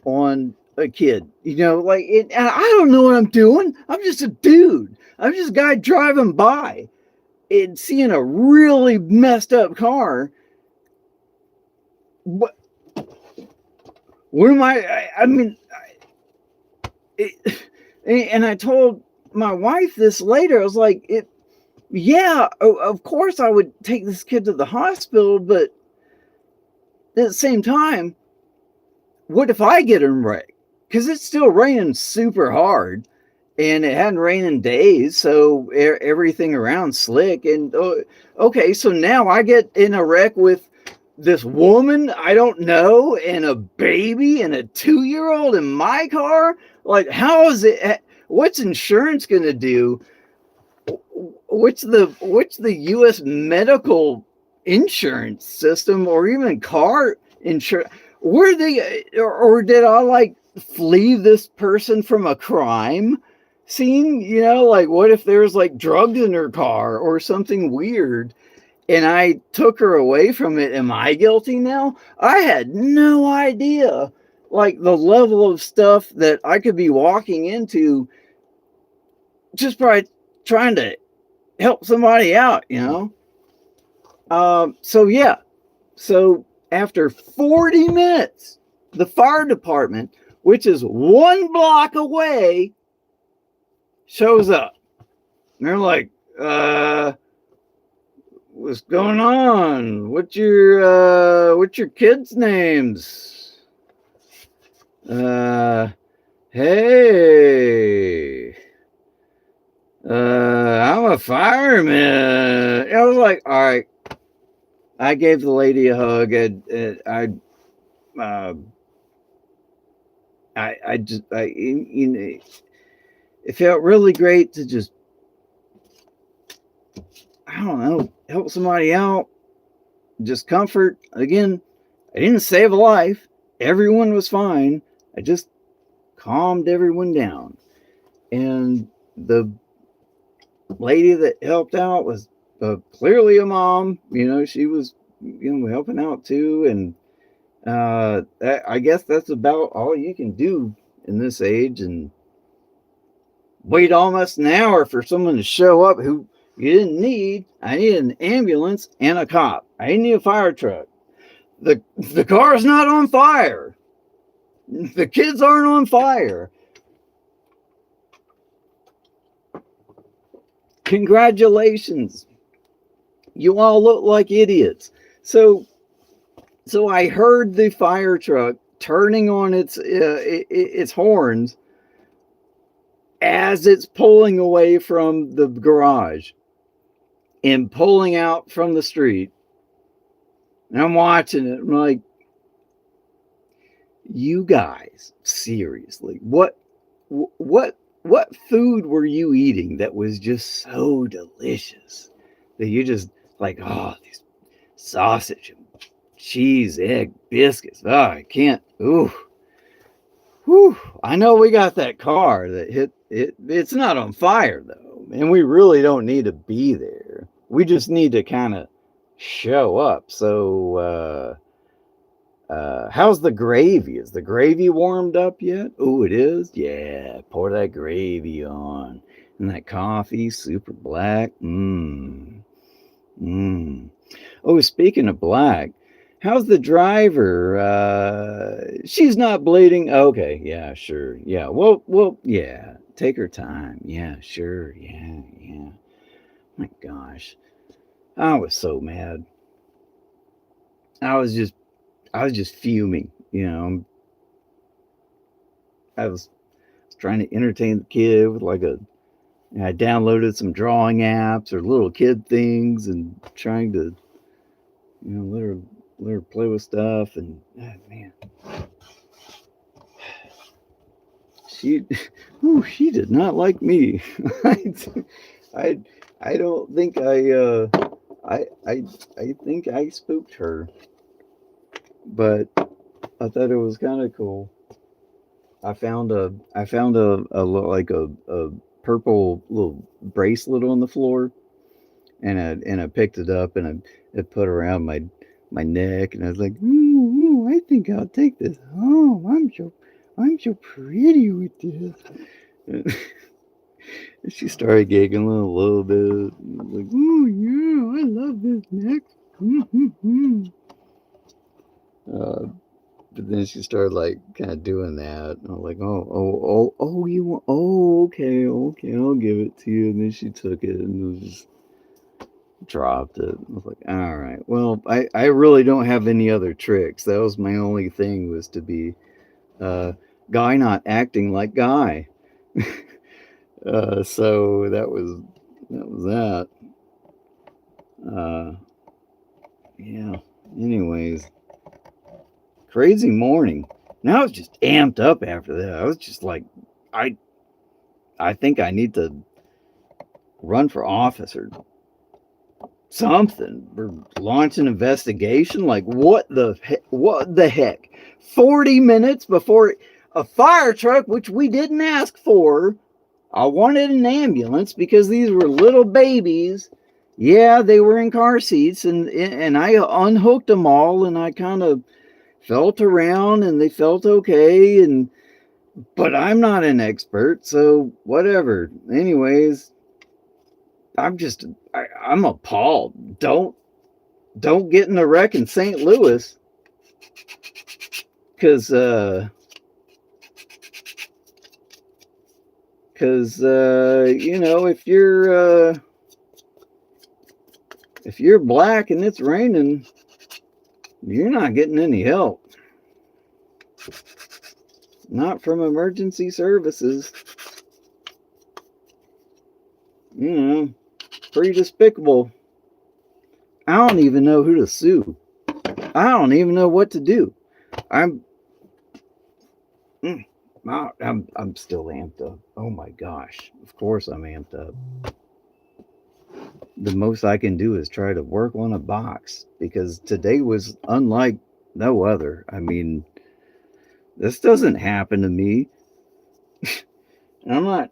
on a kid? I don't know what I'm doing. I'm just a dude. I'm just a guy driving by and seeing a really messed up car. What am and I told my wife this later. I was like, yeah, of course I would take this kid to the hospital, but at the same time, what if I get him wrecked? Because it's still raining super hard, and it hadn't rained in days, so everything around slick. And okay, so now I get in a wreck with this woman I don't know, and a baby, and a 2-year-old in my car. Like, how is it? What's insurance going to do? What's the U.S. medical insurance system, or even car insurance? Were they, or did I like flee this person from a crime scene? Like, what if there's like drugs in her car or something weird, and I took her away from it? Am I guilty now? I had no idea, like, the level of stuff that I could be walking into just by trying to help somebody out, So yeah. So After 40 minutes, the fire department, which is 1 block away, shows up. And they're like, what's going on? What's your kids' names? Hey, I'm a fireman. I was like, all right. I gave the lady a hug. You know, it felt really great to just, I don't know, help somebody out, just comfort. Again, I didn't save a life. Everyone was fine. I just calmed everyone down. And the lady that helped out was clearly a mom. You know, she was, helping out too. And I guess that's about all you can do in this age. And wait almost an hour for someone to show up who you didn't need. I needed an ambulance and a cop. I didn't need a fire truck. The car's not on fire. The kids aren't on fire. Congratulations. You all look like idiots. So I heard the fire truck turning on its horns as it's pulling away from the garage and pulling out from the street. And I'm watching it. I'm like, you guys, seriously, what food were you eating that was just so delicious that you just like, oh, these sausage and cheese, egg, biscuits. Oh, I can't. Ooh. Whew. I know we got that car that hit it. It's not on fire though. And we really don't need to be there. We just need to kind of show up. So, how's the gravy? Is the gravy warmed up yet? Oh, it is? Yeah, pour that gravy on. And that coffee, super black. Oh, speaking of black, how's the driver? She's not bleeding? Okay, yeah, sure. Yeah, well, yeah, take her time. Yeah, sure, yeah. My gosh, I was so mad. I was just fuming, I was trying to entertain the kid with I downloaded some drawing apps or little kid things and trying to, let her play with stuff. And man, she did not like me. I don't think I think I spooked her, but I thought it was kind of cool. I found a purple little bracelet on the floor, and I picked it up and I put it around my neck, and I was like, ooh, I think I'll take this home. I'm so pretty with this. And she started giggling a little bit. Like, oh yeah, I love this neck. But then she started kind of doing that. And I was like, oh, you want? Oh, okay, I'll give it to you. And then she took it and just dropped it. I was like, all right, well, I really don't have any other tricks. That was my only thing, was to be Guy not acting like Guy. So that was that. Yeah. Anyways. Crazy morning. Now I was just amped up after that. I was just like, I think I need to run for office or something, or launch an investigation. Like, what the heck? 40 minutes before a fire truck, which we didn't ask for. I wanted an ambulance because these were little babies. Yeah, they were in car seats, and I unhooked them all, and I kind of felt around and they felt okay, but I'm not an expert, so whatever. Anyways, I'm appalled. Don't get in a wreck in St. Louis. Because if you're black and it's raining, you're not getting any help. Not from emergency services. Pretty despicable. I don't even know who to sue. I don't even know what to do. I'm still amped up. Oh my gosh. Of course I'm amped up. The most I can do is try to work on a box because today was unlike no other. I mean, this doesn't happen to me. I'm not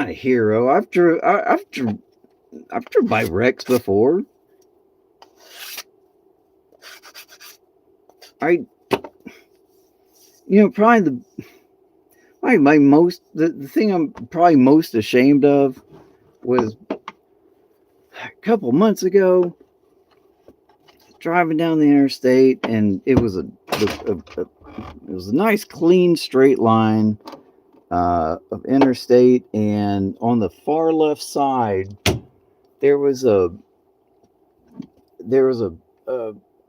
a hero. I've driven by wrecks before. Probably the thing I'm probably most ashamed of was a couple months ago driving down the interstate, and it was a nice clean straight line of interstate, and on the far left side there was a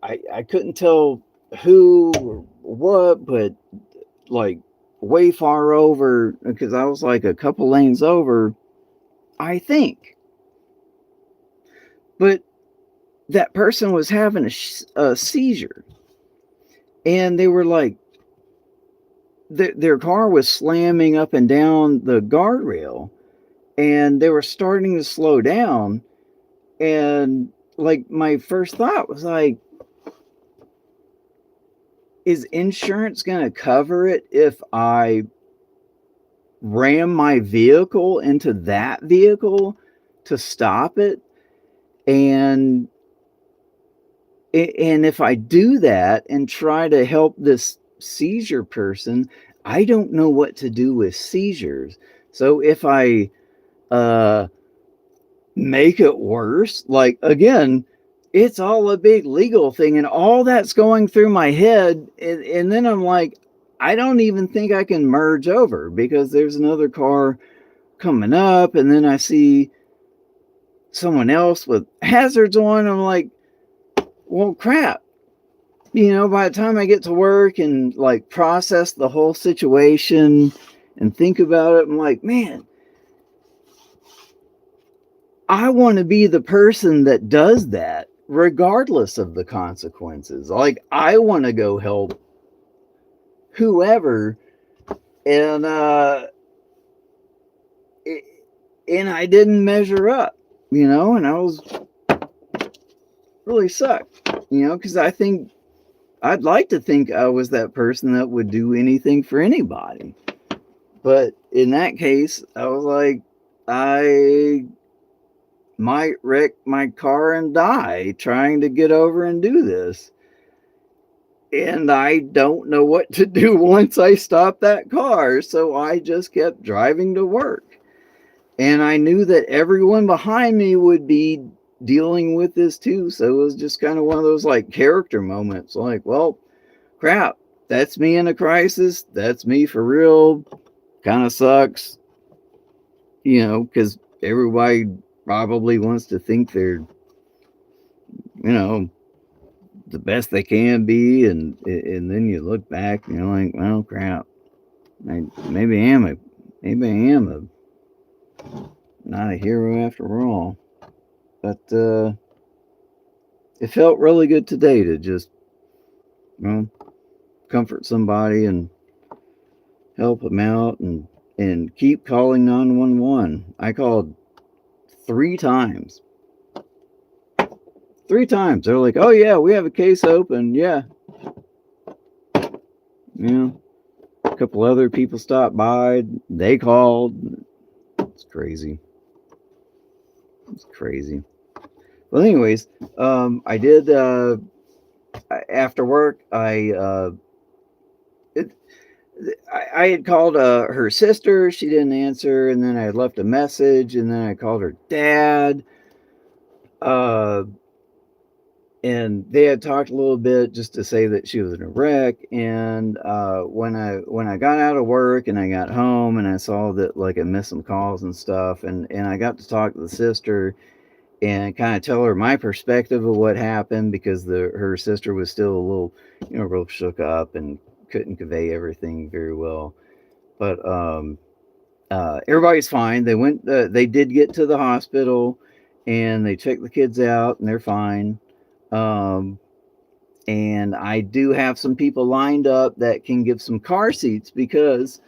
I couldn't tell who or what, but like way far over, because I was like a couple lanes over, I think. But that person was having a seizure, and they were like, their car was slamming up and down the guardrail, and they were starting to slow down. And like, my first thought was like, is insurance going to cover it if I ram my vehicle into that vehicle to stop it? And if I do that and try to help this seizure person, I don't know what to do with seizures. So if I make it worse, like, again, it's all a big legal thing, and all that's going through my head, and then I'm like, I don't even think I can merge over because there's another car coming up, and then I see someone else with hazards on. I'm like, well, crap. By the time I get to work and like process the whole situation and think about it, I'm like, man, I want to be the person that does that regardless of the consequences. Like, I want to go help whoever, and and I didn't measure up, and I was really sucked, because I'd like to think I was that person that would do anything for anybody. But in that case, I was like, I might wreck my car and die trying to get over and do this. And I don't know what to do once I stop that car. So I just kept driving to work. And I knew that everyone behind me would be dealing with this too. So it was just kind of one of those like character moments. Like, well, crap, that's me in a crisis. That's me for real. Kind of sucks, because everybody probably wants to think they're, the best they can be, and then you look back and you're like, well, crap, maybe I am not a hero after all. But it felt really good today to just, comfort somebody and help them out, and keep calling 911. I called 3 times. 3 times. They're like, oh yeah, we have a case open. Yeah. A couple other people stopped by. They called. It's crazy. Well, anyways, I did, after work, I had called her sister. She didn't answer, and then I had left a message, and then I called her dad. and they had talked a little bit just to say that she was in a wreck. And when I got out of work and I got home and I saw that like I missed some calls and stuff, and I got to talk to the sister and kind of tell her my perspective of what happened, because her sister was still a little, real shook up and couldn't convey everything very well. But everybody's fine. They did get to the hospital, and they checked the kids out, and they're fine. Um, and I do have some people lined up that can give some car seats, because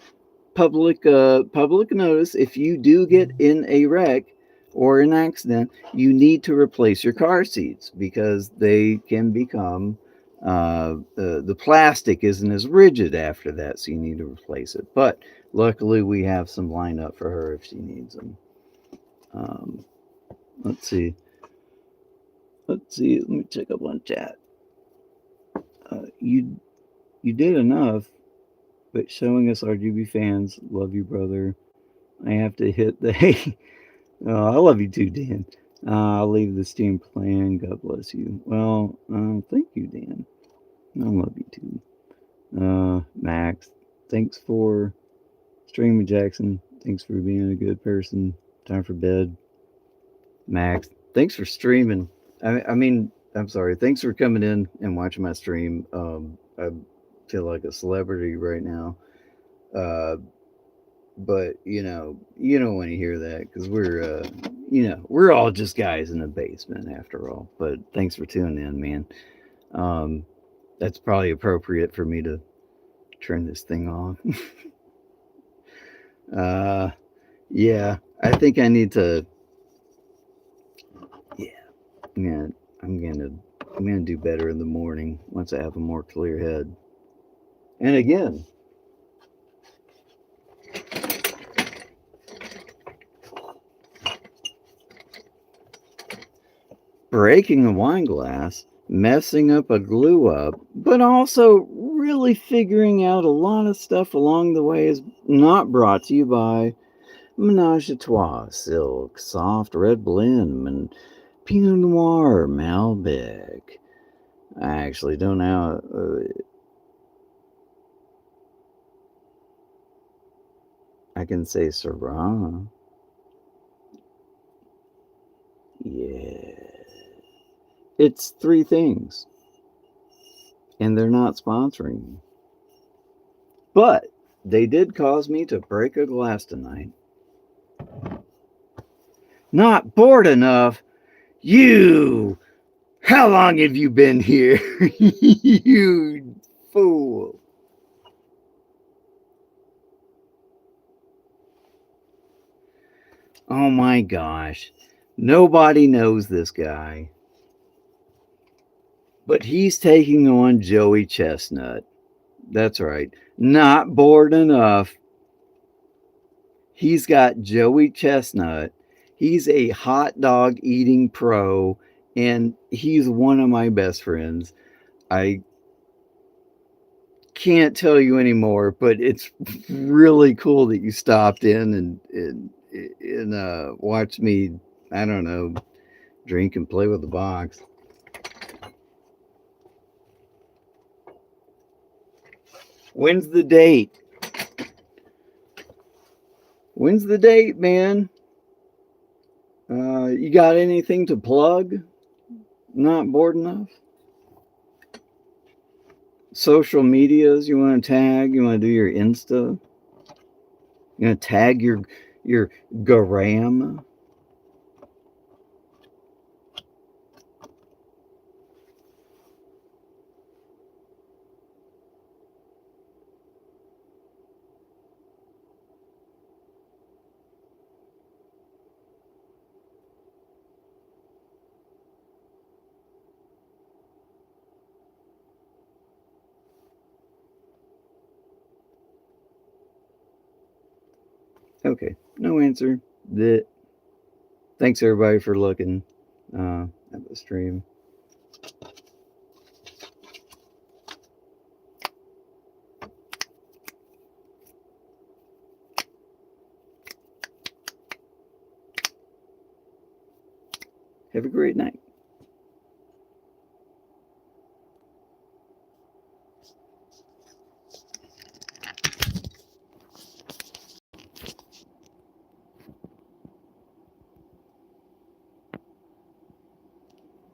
public notice: if you do get in a wreck or an accident, you need to replace your car seats, because they can become the plastic isn't as rigid after that, so you need to replace it. But luckily we have some lined up for her if she needs them. um, let's see let me check up on chat. You did enough, but showing us RGB fans. Love you, brother. I have to hit the hey. Oh, I love you too, Dan. I'll leave this team playing. God bless you. Well, thank you, Dan. I love you too. Max, thanks for streaming. Jackson, thanks for being a good person. Time for bed. Max, thanks for streaming. I'm sorry. Thanks for coming in and watching my stream. I feel like a celebrity right now. Uh, but you don't want to hear that, because we're all just guys in the basement after all. But thanks for tuning in, man. That's probably appropriate for me to turn this thing off. Yeah, I think I need to. Yeah, yeah, I'm gonna I'm gonna do better in the morning once I have a more clear head. And again, breaking a wine glass, messing up a glue up, but also really figuring out a lot of stuff along the way is not brought to you by Menage a Trois, Silk, Soft Red Blend, and Pinot Noir, Malbec. I actually don't know. I can say Syrah. Yeah. It's three things, and they're not sponsoring me. But they did cause me to break a glass tonight. Not bored enough? You! How long have you been here? You fool. Oh my gosh. Nobody knows this guy. But he's taking on Joey Chestnut. That's right. Not bored enough. He's got Joey Chestnut. He's a hot dog eating pro, and he's one of my best friends. I can't tell you anymore, but it's really cool that you stopped in and watched me, I don't know, drink and play with the box. When's the date? When's the date, man? You got anything to plug? Not bored enough? Social medias you want to tag? You want to do your Insta? You want to tag your Gram? Okay, no answer. Thanks everybody for looking at the stream. Have a great night.